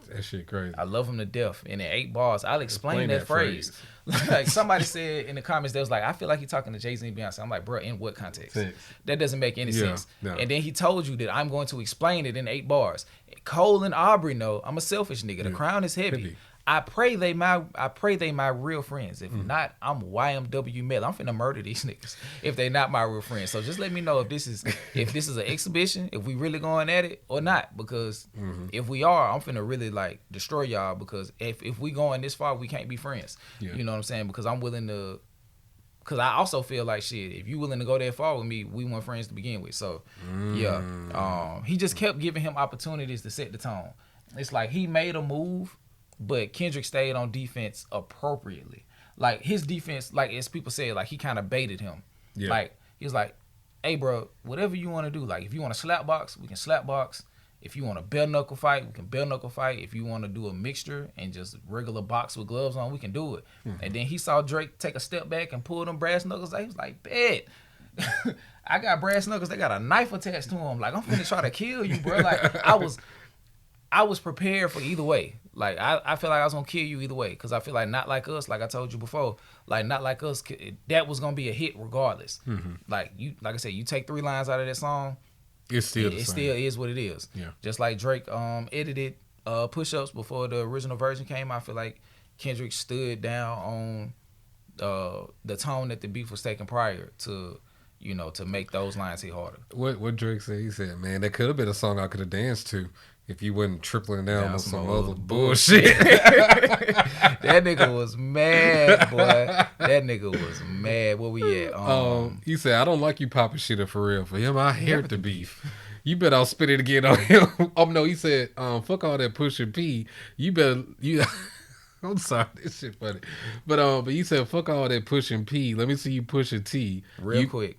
That shit crazy. I love him to death. And in 8 bars, I'll explain that phrase. Like, somebody said in the comments, they was like, I feel like he's talking to Jay-Z and Beyonce. I'm like, bro, in what context? That doesn't make any sense. No. And then he told you that I'm going to explain it in 8 bars. Cole and Aubrey know I'm a selfish nigga. The crown is heavy. I pray they my real friends. If not, I'm YMW Mel. I'm finna murder these niggas if they not my real friends. So just let me know if this is an exhibition, if we really going at it or not. Because if we are, I'm finna really like destroy y'all. Because if we going this far, we can't be friends. Yeah. You know what I'm saying? Because I'm willing to. Because I also feel like shit. If you willing to go that far with me, we weren't friends to begin with. So yeah, he just kept giving him opportunities to set the tone. It's like he made a move, but Kendrick stayed on defense appropriately. Like, his defense, like, as people say, like, he kind of baited him. Yeah. Like, he was like, hey, bro, whatever you want to do. Like, if you want to slap box, we can slap box. If you want to bare knuckle fight, we can bare knuckle fight. If you want to do a mixture and just regular box with gloves on, we can do it. And then he saw Drake take a step back and pull them brass knuckles. He was like, bet. I got brass knuckles. They got a knife attached to them. Like, I'm finna try to kill you, bro. Like, I was prepared for either way. Like, I feel like I was going to kill you either way. Because I feel like Not Like Us, like I told you before, like Not Like Us, that was going to be a hit regardless. Like I said, you take 3 lines out of that song, it still is what it is. Yeah. Just like Drake edited Push-Ups before the original version came, I feel like Kendrick stood down on the tone that the beef was taking prior to, you know, to make those lines hit harder. What Drake said, he said, man, that could have been a song I could have danced to if you wasn't tripling down on some other bullshit. That nigga was mad, boy. That nigga was mad. Where we at? He said, I don't like you popping shit up for real. For him, I heard the beef. You better I'll spit it again on him. No, he said, fuck all that Pusha P. You better I'm sorry, this shit funny. But he said, fuck all that pushing P. Let me see you push a T. Real quick.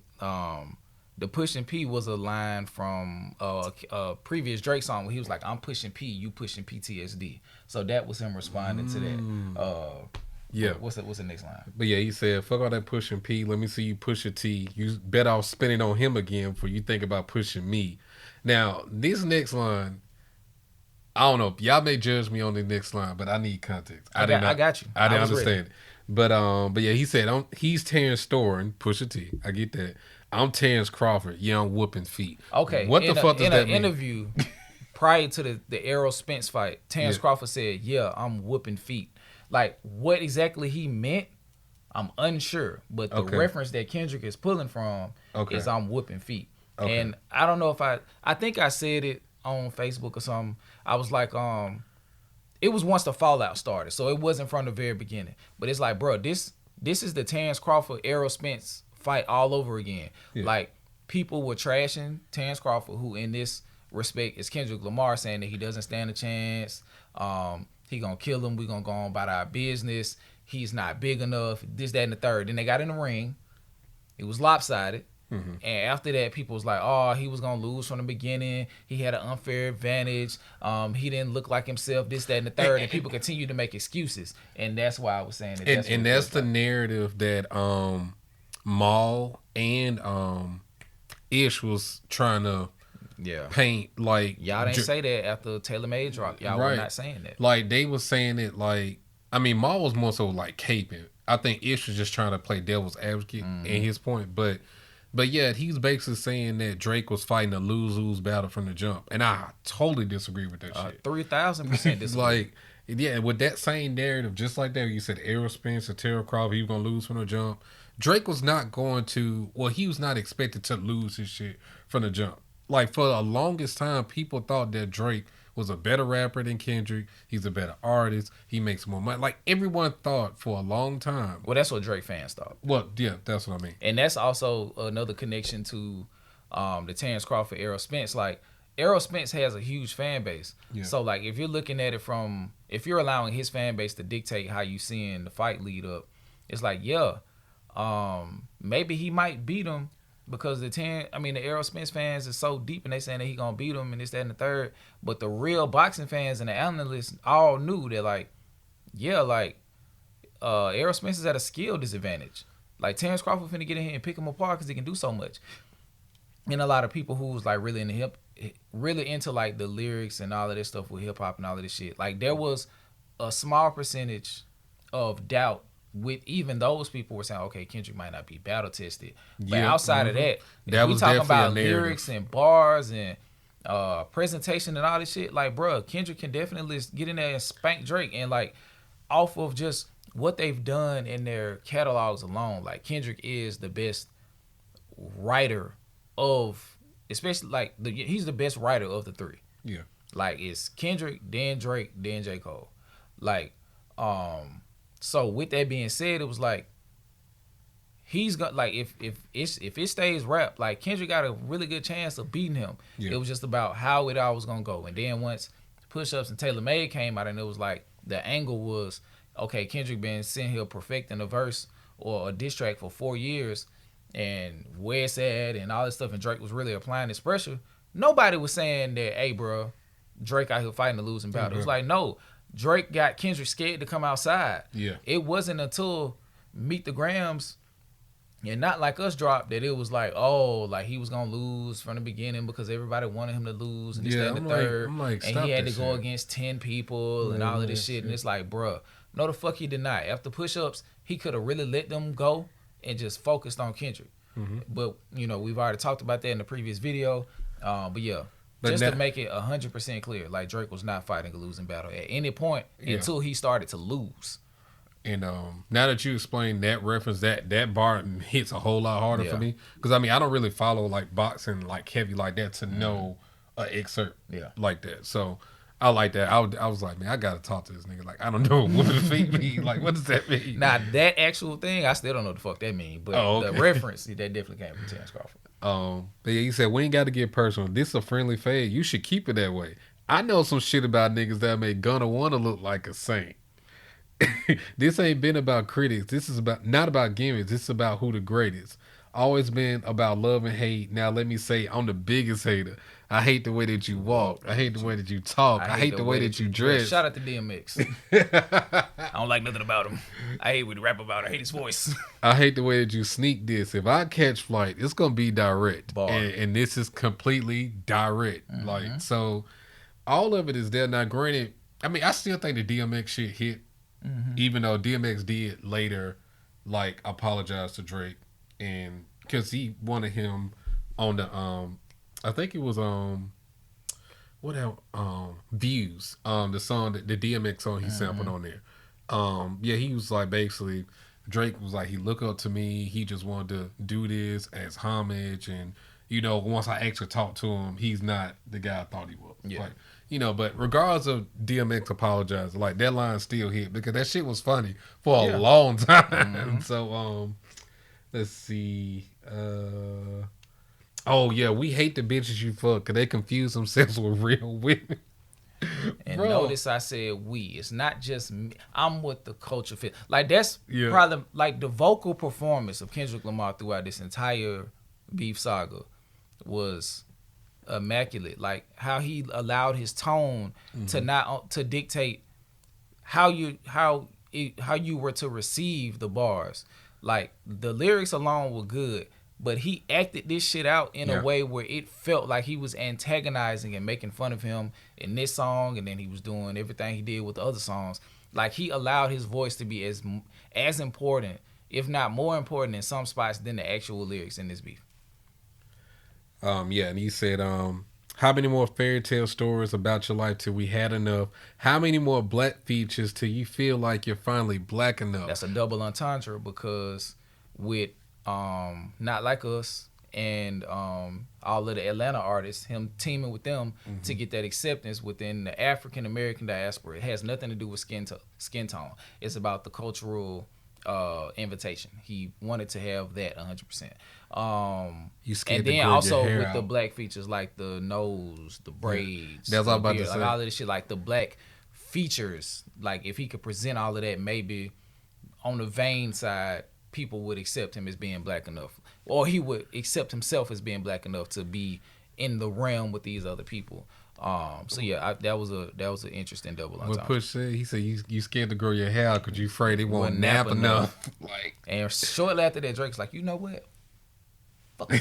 The pushing P was a line from a previous Drake song where he was like, I'm pushing P, you pushing PTSD. So that was him responding to that. Yeah. What's the next line? But yeah, he said, fuck all that pushing P. Let me see you push a T. You bet I'll spin it on him again before you think about pushing me. Now, this next line, I don't know. Y'all may judge me on the next line, but I need context. I got you. I didn't understand it. But yeah, he said, he's Terrence Storin, push a T. I get that. I'm Terrence Crawford. Yeah, I'm whooping feet. Okay. What the fuck does that mean? In an interview prior to the Errol Spence fight, Terrence Crawford said, yeah, I'm whooping feet. Like, what exactly he meant, I'm unsure. But the reference that Kendrick is pulling from is I'm whooping feet. Okay. And I don't know if I think I said it on Facebook or something. I was like, it was once the fallout started. So it wasn't from the very beginning. But it's like, bro, this is the Terrence Crawford, Errol Spence fight all over again. Yeah. Like, people were trashing Terrence Crawford, who in this respect is Kendrick Lamar, saying that he doesn't stand a chance. He gonna kill him. We gonna go on about our business. He's not big enough. This, that, and the third. Then they got in the ring. It was lopsided. Mm-hmm. And after that, people was like, oh, he was going to lose from the beginning. He had an unfair advantage. He didn't look like himself, this, that, and the third. And people continue to make excuses. And that's why I was saying that. And that's the narrative that Maul and Ish was trying to paint. Like, y'all didn't say that after Taylor Made drop. Y'all were not saying that. Like, they was saying it like, I mean, Maul was more so like caping. I think Ish was just trying to play devil's advocate in his point. But yeah, he's basically saying that Drake was fighting a lose-lose battle from the jump. And I totally disagree with that shit. 3,000% disagree. Like, yeah, with that same narrative, just like that, you said Errol Spence or Terrell Crawford, he was going to lose from the jump. Drake was not going to, well, he was not expected to lose his shit from the jump. Like, for the longest time, people thought that Drake was a better rapper than Kendrick. He's a better artist. He makes more money. Like, everyone thought for a long time. Well, that's what Drake fans thought. Well, yeah, that's what I mean. And that's also another connection to the Terrence Crawford, Errol Spence. Like, Errol Spence has a huge fan base. Yeah. So, like, if you're looking at it from, if you're allowing his fan base to dictate how you seeing the fight lead up, it's like, yeah, maybe he might beat him. Because the Errol Spence fans is so deep and they saying that he gonna beat him and this, that, and the third. But the real boxing fans and the analysts all knew that, like, yeah, like, Errol Spence is at a skill disadvantage. Like Terrence Crawford finna get in here and pick him apart because he can do so much. And a lot of people who's like really into like the lyrics and all of this stuff with hip hop and all of this shit. Like there was a small percentage of doubt with even those people were saying, okay, Kendrick might not be battle tested. But outside of that we talking about lyrics and bars and presentation and all this shit, like bruh, Kendrick can definitely get in there and spank Drake. And like off of just what they've done in their catalogs alone, like Kendrick is the best writer of, especially like he's the best writer of the three. Yeah. Like it's Kendrick, then Drake, then J. Cole. Like so with that being said, it was like he's got like if it stays rap, like Kendrick got a really good chance of beating him. Yeah. It was just about how it all was gonna go. And then once Push Ups and Taylor Made came out, and it was like the angle was, okay, Kendrick been sitting here perfecting a verse or a diss track for 4 years, and where it's at and all this stuff, and Drake was really applying this pressure. Nobody was saying that, hey, bro, Drake out here fighting a losing battle. It was like, no, Drake got Kendrick scared to come outside. Yeah. It wasn't until Meet the Grams and Not Like Us dropped that it was like, oh, like he was going to lose from the beginning because everybody wanted him to lose and this, that, and the third. And he had to go against 10 people and all of this shit. And it's like, bruh, no the fuck he did not. After Push Ups, he could have really let them go and just focused on Kendrick. Mm-hmm. But, you know, we've already talked about that in the previous video. But yeah. But just to make it 100% clear, like Drake was not fighting a losing battle at any point until he started to lose. And now that you explained that reference, that bar hits a whole lot harder for me. Because, I mean, I don't really follow, like, boxing, like, heavy like that to know an excerpt like that. So, I like that. I was like, man, I got to talk to this nigga. Like, I don't know what the feet mean. Like, what does that mean? Now, that actual thing, I still don't know what the fuck that mean. But the reference, that definitely came from Terrence Crawford. But yeah, you said, we ain't got to get personal. This is a friendly fade. You should keep it that way. I know some shit about niggas that make Gunna wanna look like a saint. This ain't been about critics. This is not about gimmicks. This is about who the greatest. Always been about love and hate. Now let me say, I'm the biggest hater. I hate the way that you walk. I hate the way that you talk. I hate the way that you dress. Shout out to DMX. I don't like nothing about him. I hate what he rap about. I hate his voice. I hate the way that you sneak this. If I catch flight, it's gonna be direct, and this is completely direct. Mm-hmm. Like, so, all of it is there. Now, granted, I mean, I still think the DMX shit hit, even though DMX did later, like, apologize to Drake, and because he wanted him on the I think it was what else? Views, the song that the DMX song he sampled on there. Yeah, he was like, basically, Drake was like, he looked up to me. He just wanted to do this as homage, and you know, once I actually talked to him, he's not the guy I thought he was. Yeah. Like, you know, but regardless of DMX apologizing, like that line still hit because that shit was funny for a long time. So let's see. Oh yeah, we hate the bitches you fuck because they confuse themselves with real women. And notice I said we. It's not just me. I'm what the culture feel. Like that's probably like the vocal performance of Kendrick Lamar throughout this entire beef saga was immaculate. Like how he allowed his tone to dictate how you were to receive the bars. Like the lyrics alone were good, but he acted this shit out in a way where it felt like he was antagonizing and making fun of him in this song, and then he was doing everything he did with the other songs. Like he allowed his voice to be as important, if not more important in some spots than the actual lyrics in this beef. And he said, how many more fairy tale stories about your life till we had enough? How many more black features till you feel like you're finally black enough? That's a double entendre because with Not Like Us and all of the Atlanta artists, him teaming with them to get that acceptance within the African American diaspora, it has nothing to do with skin tone. It's about the cultural invitation. He wanted to have that 100%. And then also with the black features like the nose, the braids, that's all about to say. Like all of this shit, like the black features. Like if he could present all of that, maybe on the vain side, people would accept him as being black enough, or he would accept himself as being black enough to be in the realm with these other people. So yeah, that was an interesting double What entendre. Push said, he said you scared to grow your hair out because you afraid it won't nap enough. Like, and shortly after that, Drake's like, you know what? Fuck you.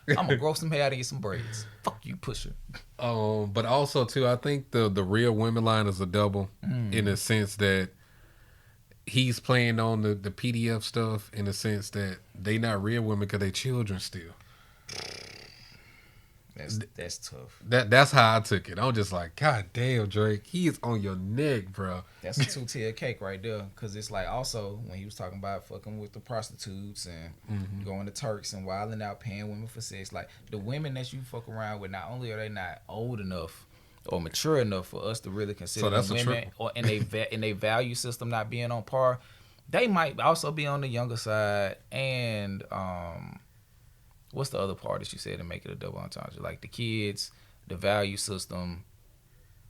I'm gonna grow some hair out and get some braids. Fuck you, Pusher. But also too, I think the real women line is a double in the sense that he's playing on the PDF stuff in the sense that they not real women because they children still. That's tough. That's how I took it. I'm just like, God damn, Drake, he is on your neck, bro. That's a 2-tier cake right there. Cause it's like also when he was talking about fucking with the prostitutes and going to Turks and wilding out, paying women for sex. Like the women that you fuck around with, not only are they not old enough or mature enough for us to really consider them women, or in they value system not being on par, they might also be on the younger side. And what's the other part that you said to make it a double entendre? Like the kids, the value system,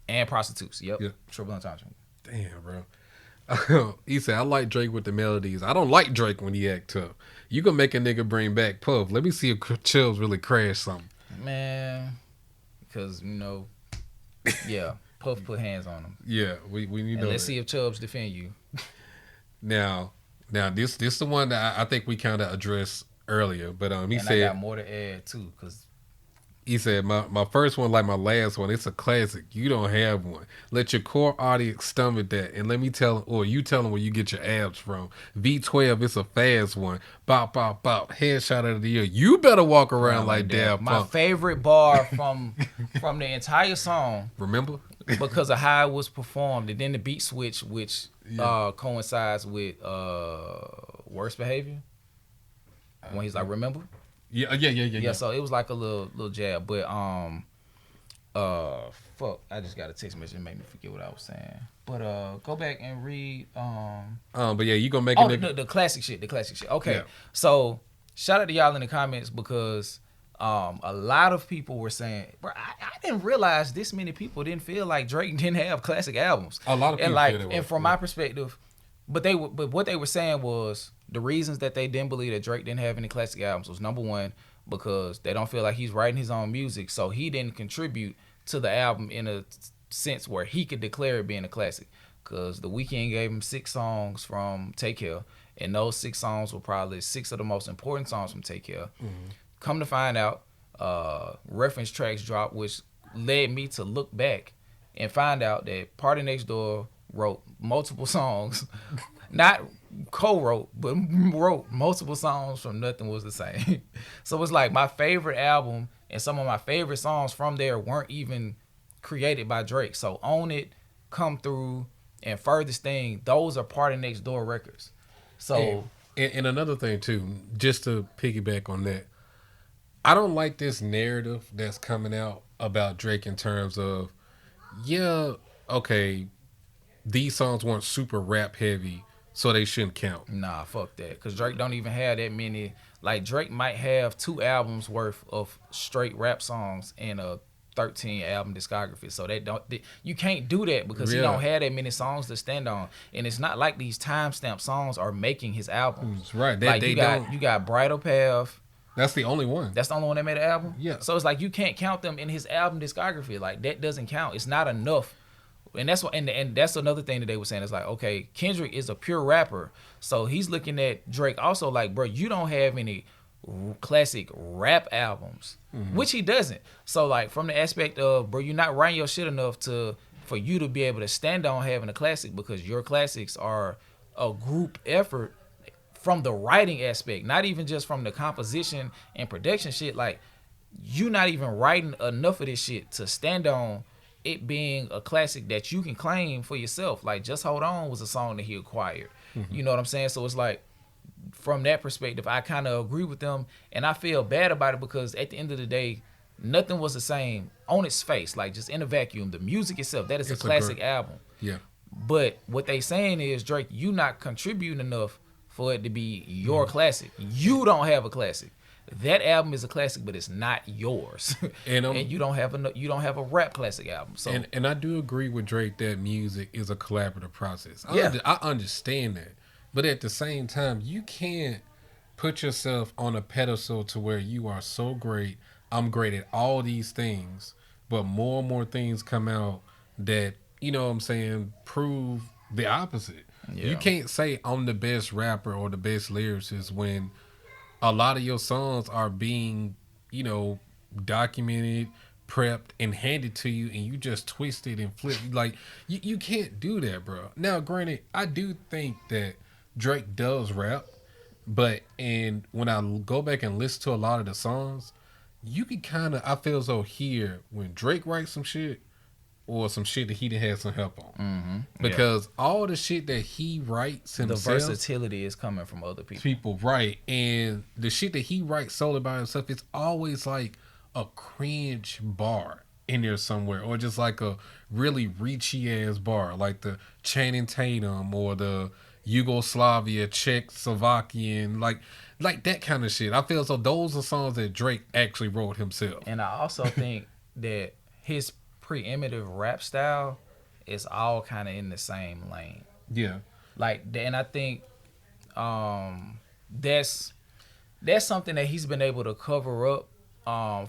and prostitutes. Yep. Triple entendre. Damn, bro. He said, I like Drake with the melodies. I don't like Drake when he act tough. You can make a nigga bring back Puff. Let me see if Chills really crash something. Man. Because, yeah, Puff put hands on him. Yeah, we need to. Let's see if Chubbs defend you. Now, this the one that I think we kind of addressed earlier, but he said I got more to add too, because he said my first one, like my last one, it's a classic. You don't have one. Let your core audience stomach that, and let me tell them, or you tell them where you get your abs from. V12, it's a fast one. Bop bop bop. Headshot of the year. You better walk around like Daft Punk. My favorite bar from the entire song. Remember? Because of how it was performed, and then the beat switch, which coincides with Worst Behavior. When he's like, remember? Yeah. So it was like a little jab, but fuck, I just got a text message and made me forget what I was saying. But go back and read. But yeah, you gonna make it. The classic shit. Okay, so shout out to y'all in the comments because a lot of people were saying, bro, I didn't realize this many people didn't feel like Drake didn't have classic albums. A lot of people feel that way. And from my perspective, but what they were saying was the reasons that they didn't believe that Drake didn't have any classic albums was, number one, because they don't feel like he's writing his own music, so he didn't contribute to the album in a sense where he could declare it being a classic. Because The Weeknd gave him 6 songs from Take Care, and those 6 songs were probably 6 of the most important songs from Take Care. Mm-hmm. Come to find out, reference tracks dropped, which led me to look back and find out that Party Next Door wrote multiple songs, not co-wrote, but wrote multiple songs from Nothing Was the Same. So it's like my favorite album and some of my favorite songs from there weren't even created by Drake. So Own It, Come Through, and Furthest Thing, those are Party Next Door records. So and another thing too, just to piggyback on that, I don't like this narrative that's coming out about Drake in terms of, these songs weren't super rap heavy, so they shouldn't count. Nah, fuck that. Because Drake don't even have that many. Like, Drake might have 2 albums worth of straight rap songs in a 13 album discography. So you can't do that because he don't have that many songs to stand on. And it's not like these timestamp songs are making his albums. Right. You got Bridal Path. That's the only one. That's the only one that made an album? Yeah. So it's like you can't count them in his album discography. Like, that doesn't count. It's not enough. And that's what, and that's another thing that they were saying. It's like, okay, Kendrick is a pure rapper, so he's looking at Drake also like, bro, you don't have any classic rap albums, which he doesn't. So like, from the aspect of, bro, you're not writing your shit enough for you to be able to stand on having a classic, because your classics are a group effort from the writing aspect, not even just from the composition and production shit. Like, you not even writing enough of this shit to stand on it being a classic that you can claim for yourself. Like, Just Hold On was a song that he acquired. You know what I'm saying? So it's like, from that perspective, I kind of agree with them, and I feel bad about it because at the end of the day, Nothing Was the Same on its face, like just in a vacuum. The music itself, that is a classic album. Yeah. But what they saying is, Drake, you not contributing enough for it to be your classic. You don't have a classic. That album is a classic, but it's not yours. And you don't have a rap classic album. So and I do agree with Drake that music is a collaborative process. I understand that, but at the same time, you can't put yourself on a pedestal to where you are so great. I'm great at all these things, but more and more things come out that, you know what I'm saying, prove the opposite. Yeah. You can't say I'm the best rapper or the best lyricist when a lot of your songs are being, you know, documented, prepped, and handed to you, and you just twist it and flip. Like, you can't do that, bro. Now, granted, I do think that Drake does rap, but when I go back and listen to a lot of the songs, you can kind of, I feel as though here, when Drake writes some shit, or some shit that he didn't have some help on. Mm-hmm. Because all the shit that he writes himself, the versatility is coming from other people. Right. And the shit that he writes solely by himself, it's always like a cringe bar in there somewhere. Or just like a really reachy ass bar. Like the Channing Tatum or the Yugoslavia, Czechoslovakian, like that kind of shit. I feel as though those are songs that Drake actually wrote himself. And I also think that his preeminent rap style is all kind of in the same lane. Yeah. Like, and I think that's something that he's been able to cover up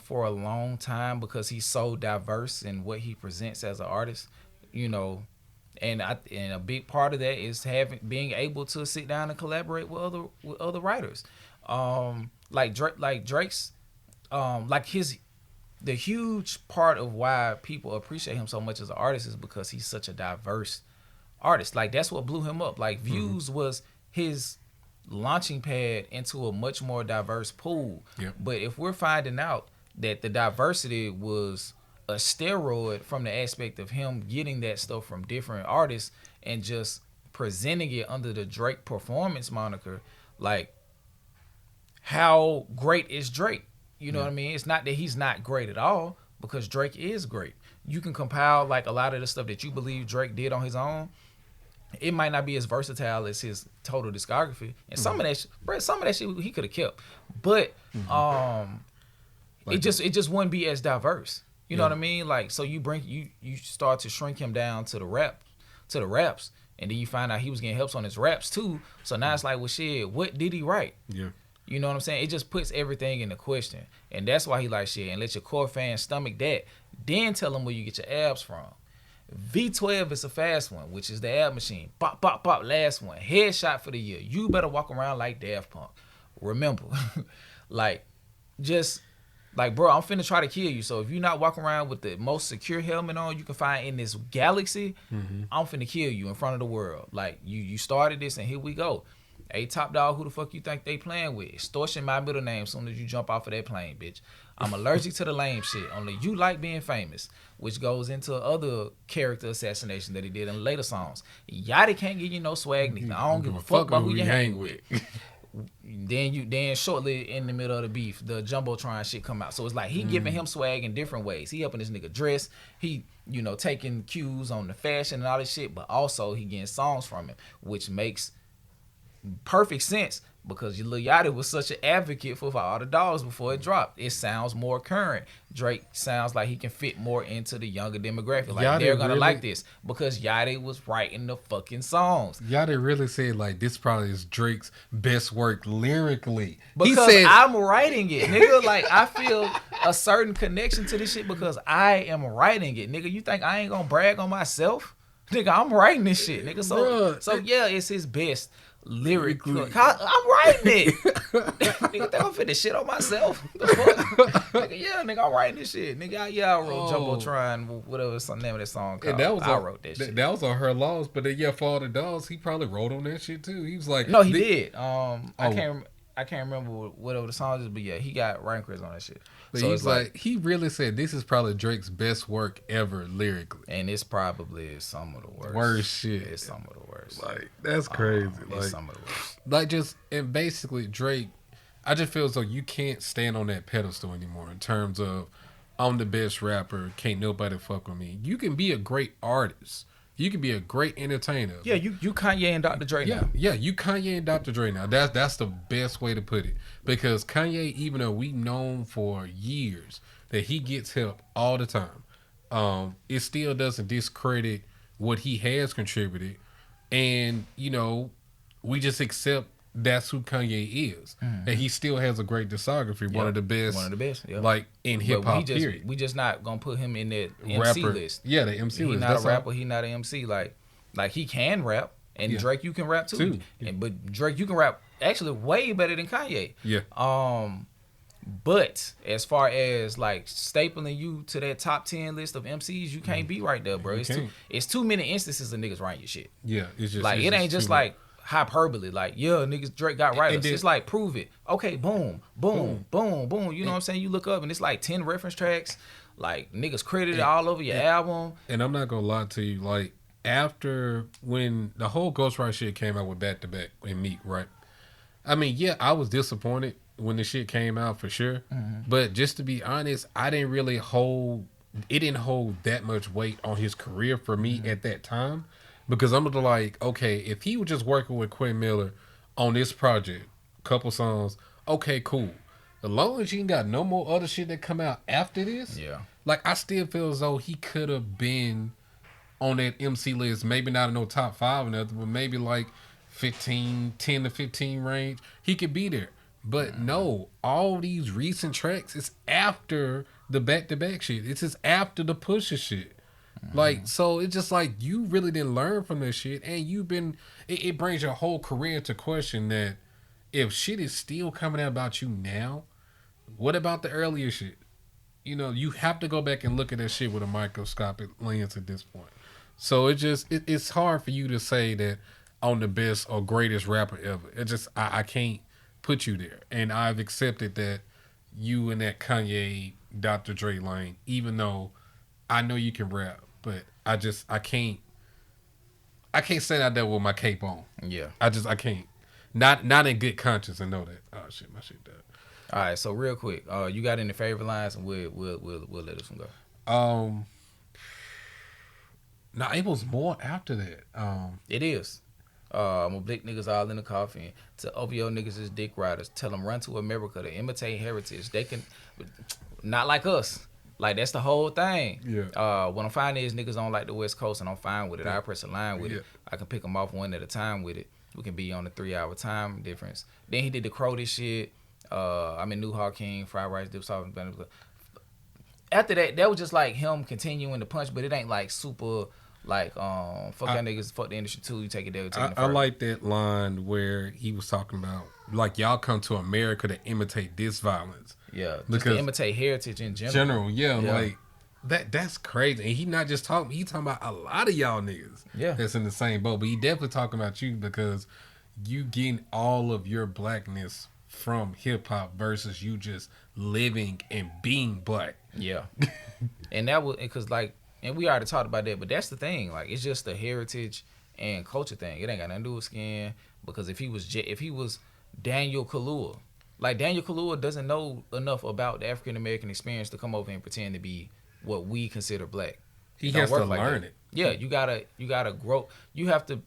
for a long time because he's so diverse in what he presents as an artist, you know. And a big part of that is being able to sit down and collaborate with other writers. Drake's the huge part of why people appreciate him so much as an artist is because he's such a diverse artist. Like, that's what blew him up. Like, Views was his launching pad into a much more diverse pool. Yep. But if we're finding out that the diversity was a steroid from the aspect of him getting that stuff from different artists and just presenting it under the Drake performance moniker, like, how great is Drake? You know what I mean? It's not that he's not great at all, because Drake is great. You can compile like a lot of the stuff that you believe Drake did on his own. It might not be as versatile as his total discography, and some of that shit he could have kept, but it just wouldn't be as diverse. You know what I mean? Like, so you start to shrink him down to the raps, and then you find out he was getting helps on his raps too. So now it's like, well, shit, what did he write? Yeah. You know what I'm saying? It just puts everything into question. And that's why he like shit. And let your core fans stomach that. Then tell them where you get your abs from. V12 is a fast one, which is the ab machine. Bop, bop, bop, last one. Headshot for the year. You better walk around like Daft Punk. Remember. Bro, I'm finna try to kill you. So if you're not walking around with the most secure helmet on you can find in this galaxy, I'm finna kill you in front of the world. Like, you started this and here we go. Hey, Top Dog, who the fuck you think they playing with? Extortion my middle name soon as you jump off of that plane, bitch. I'm allergic to the lame shit. Only you like being famous, which goes into other character assassination that he did in later songs. Yachty can't give you no swag, neither. I don't give a fuck about who you hang with. Then shortly in the middle of the beef, the Jumbotron shit come out. So it's like he giving him swag in different ways. He helping this nigga dress. He, taking cues on the fashion and all this shit, but also he getting songs from him, which makes perfect sense because Lil Yachty was such an advocate for all the dogs before it dropped. It sounds more current. Drake sounds like he can fit more into the younger demographic. Like, Yachty they're gonna like this because Yachty was writing the fucking songs. Yachty really said like this probably is Drake's best work lyrically. Because he said, I'm writing it, nigga. Like, I feel a certain connection to this shit because I am writing it, nigga. You think I ain't gonna brag on myself? Nigga, I'm writing this shit, nigga. So yeah, it's his best. Lyrically, I'm writing it. Nigga, think I'm finna shit on myself. The fuck? Nigga, yeah, nigga, I'm writing this shit. Nigga, I wrote Jumbotron, whatever the name of that song called. I wrote that shit. That was on Her Loss, but then for all the dogs, he probably wrote on that shit too. He was like, no, he did. I can't remember whatever the song is, but yeah, he got writing credits on that shit. But so he's like, he really said this is probably Drake's best work ever lyrically, and it's probably some of the worst. Worst shit. It's some of the worst. Like, that's crazy. It's some of the worst. Like, and basically Drake, I just feel as though you can't stand on that pedestal anymore in terms of I'm the best rapper, can't nobody fuck with me. You can be a great artist. You can be a great entertainer. Yeah, you Kanye and Dr. Dre now. Yeah, you Kanye and Dr. Dre now. That's the best way to put it. Because Kanye, even though we've known for years that he gets help all the time, it still doesn't discredit what he has contributed. And, we just accept that's who Kanye is. And he still has a great discography, one of the best, like in hip hop. We just not gonna put him in that MC list. Yeah, the MC list. He's not a rapper. He's not an MC. Like he can rap, and Drake, you can rap too. But Drake, you can rap actually way better than Kanye. Yeah. But as far as like stapling you to that top 10 list of MCs, you can't be right there, bro. It's too many instances of niggas writing your shit. Yeah, it's just like it ain't just like hyperbole. Like niggas Drake got writers. It's like prove it. Okay, boom, boom, boom, boom. You know what I'm saying? You look up and it's like 10 reference tracks. Like niggas credited all over your album. And I'm not gonna lie to you, like after when the whole ghostwriting shit came out with Back to Back and Meek, right? I mean, yeah, I was disappointed when the shit came out for sure. But just to be honest, it didn't hold that much weight on his career for me at that time. Because I'm like, okay, if he was just working with Quentin Miller on this project, couple songs, okay, cool. As long as you ain't got no more other shit that come out after this, like I still feel as though he could have been on that MC list, maybe not in no top 5 or nothing, but maybe like 10 to 15 range. He could be there. But no, all these recent tracks, it's after the back-to-back shit. It's just after the Pusha shit. Like, so it's just like you really didn't learn from this shit, and it brings your whole career into question that if shit is still coming out about you now, what about the earlier shit? You know, you have to go back and look at that shit with a microscopic lens at this point. So it's hard for you to say that I'm the best or greatest rapper ever. It just, I can't put you there. And I've accepted that you in that Kanye, Dr. Dre lane, even though I know you can rap, but I can't stand out there with my cape on. Yeah. I can't. Not in good conscience and know that. Oh shit, my shit died. All right, so real quick, you got any favorite lines, and we'll let this one go. No, it was more after that. It is. I'm gonna blick niggas all in the coffin. To OVO niggas is dick riders. Tell them run to America to imitate heritage. They can, not like us. Like that's the whole thing. Yeah. What I'm finding is niggas don't like the West Coast, and I'm fine with it. I press a line with it. I can pick them off one at a time with it. We can be on a 3-hour time difference. Then he did the Crow this shit. I'm in New Hawk King, fried rice, dip sauce. After that was just like him continuing to punch, but it ain't like super. Like, fuck that niggas, fuck the industry too. You take it there. I like that line where he was talking about, like, y'all come to America to imitate this violence. Yeah, just to imitate heritage in general. Like, that's crazy. And he not just talking, he talking about a lot of y'all niggas that's in the same boat. But he definitely talking about you because you getting all of your blackness from hip-hop versus you just living and being black. Yeah. And that was, because, like, and we already talked about that, but that's the thing. Like, it's just a heritage and culture thing. It ain't got nothing to do with skin. Because if he was Daniel Kaluuya, like Daniel Kaluuya doesn't know enough about the African American experience to come over and pretend to be what we consider black. He has to learn it. Yeah, you gotta grow. You have to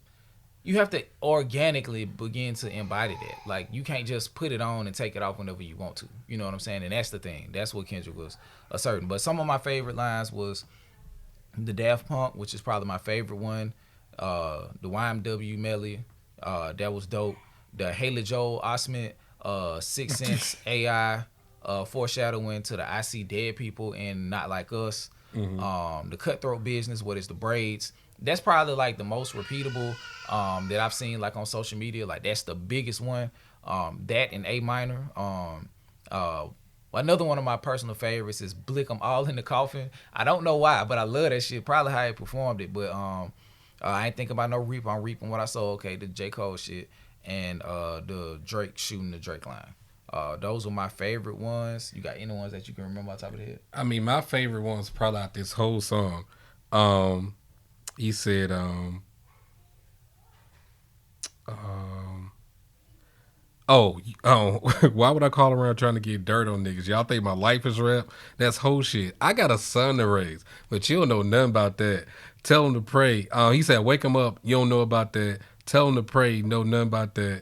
organically begin to embody that. Like, you can't just put it on and take it off whenever you want to. You know what I'm saying? And that's the thing. That's what Kendrick was asserting. But some of my favorite lines was the Daft Punk, which is probably my favorite one. The YMW Melly, that was dope. The Haley Joel Osment, 6 Sense AI, foreshadowing to the I See Dead People and Not Like Us. The Cutthroat Business, what is the braids? That's probably like the most repeatable that I've seen like on social media. Like that's the biggest one. That and A Minor. Another one of my personal favorites is Blick 'em All in the Coffin. I don't know why, but I love that shit. Probably how he performed it, but I ain't thinking about no reap. I'm reaping what I sow. Okay, the J. Cole shit and the Drake shooting the Drake line. Those are my favorite ones. You got any ones that you can remember off the top of the head? I mean, my favorite one's probably out this whole song. He said, why would I call around trying to get dirt on niggas? Y'all think my life is rap? That's whole shit. I got a son to raise, but you don't know nothing about that. Tell him to pray. He said, wake him up. You don't know about that. Tell him to pray. Know nothing about that.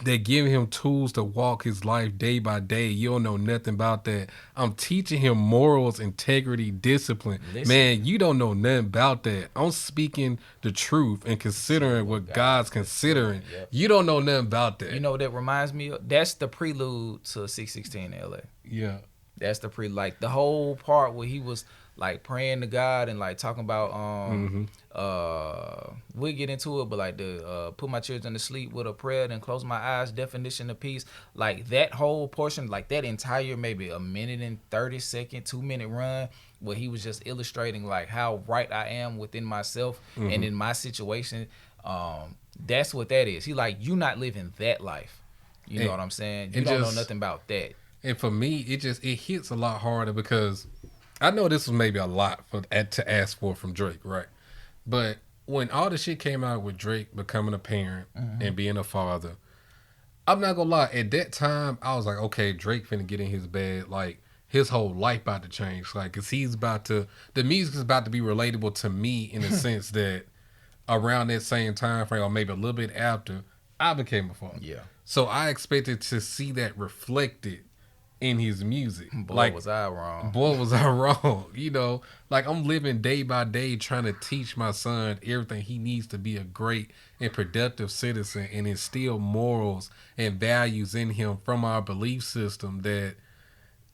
They give him tools to walk his life day by day. You don't know nothing about that. I'm teaching him morals, integrity, discipline. Man, you don't know nothing about that. I'm speaking the truth and considering what God's considering. Yep. You don't know nothing about that. You know what that reminds me of? That's the prelude to 616 in LA. Yeah. That's the like the whole part where he was like praying to God and like talking about we'll get into it, but like the put my children to sleep with a prayer and close my eyes, definition of peace. Like that whole portion, like that entire maybe a minute and 30-second, 2-minute run where he was just illustrating like how right I am within myself and in my situation. That's what that is. He like, you not living that life. You know what I'm saying? You don't know nothing about that. And for me, it hits a lot harder because I know this was maybe a lot to ask for from Drake, right? But when all the shit came out with Drake becoming a parent and being a father, I'm not gonna lie, at that time, I was like, okay, Drake finna get in his bed, like, his whole life about to change, like, cause the music is about to be relatable to me in the sense that around that same time frame, or maybe a little bit after, I became a father. Yeah. So I expected to see that reflected in his music. Boy, was I wrong. Boy, was I wrong. You know, like I'm living day by day trying to teach my son everything he needs to be a great and productive citizen and instill morals and values in him from our belief system that,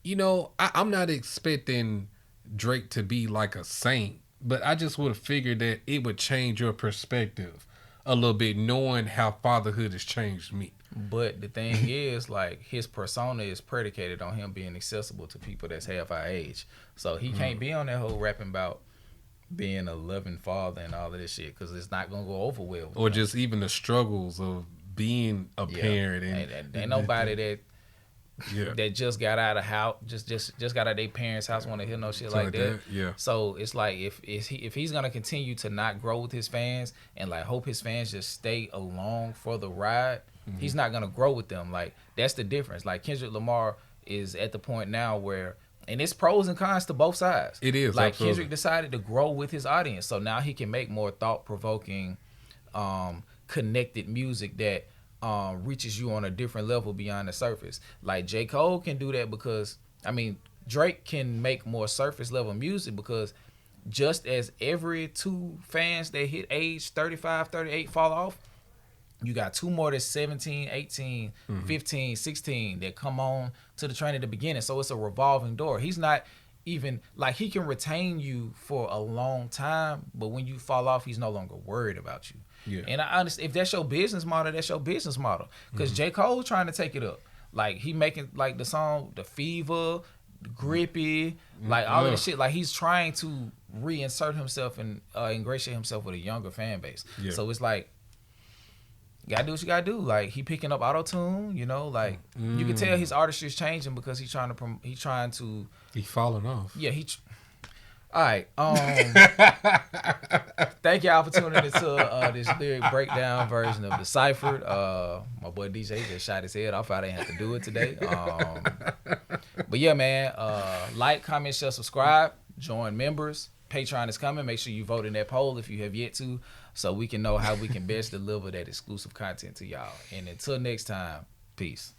you know, I'm not expecting Drake to be like a saint, but I just would have figured that it would change your perspective a little bit knowing how fatherhood has changed me. But the thing is, like, his persona is predicated on him being accessible to people that's half our age. So he can't be on that whole rapping about being a loving father and all of this shit because it's not going to go over well. Or just even the struggles of being a parent. And ain't nobody that just got out of house, just got out of their parents' house want to hear no shit like that. Yeah. So it's like if he's gonna continue to not grow with his fans and like hope his fans just stay along for the ride, he's not gonna grow with them. Like that's the difference. Like Kendrick Lamar is at the point now where, and it's pros and cons to both sides. It is like absolutely. Kendrick decided to grow with his audience, so now he can make more thought-provoking, connected music that reaches you on a different level beyond the surface. Like J. Cole can do that because, I mean, Drake can make more surface level music because just as every 2 fans that hit age 35, 38 fall off, you got 2 more that's 17, 18, 15, 16 that come on to the train at the beginning. So it's a revolving door. He's not even, like, he can retain you for a long time, but when you fall off, he's no longer worried about you. Yeah. And I understand if that's your business model, that's your business model. Because J. Cole trying to take it up. Like, he making, like, the song, The Fever, Grippy, like, all of this shit. Like, he's trying to reinsert himself and ingratiate himself with a younger fan base. Yeah. So it's like, you gotta do what you gotta do. Like, he picking up auto-tune, you know? Like, you can tell his artistry is changing because he's trying to... He's falling off. Yeah, all right. Thank y'all for tuning into this lyric breakdown version of DeCypherEd. My boy DJ just shot his head off. I didn't have to do it today. But yeah, man. Like, comment, share, subscribe. Join members. Patreon is coming. Make sure you vote in that poll if you have yet to, so we can know how we can best deliver that exclusive content to y'all. And until next time, peace.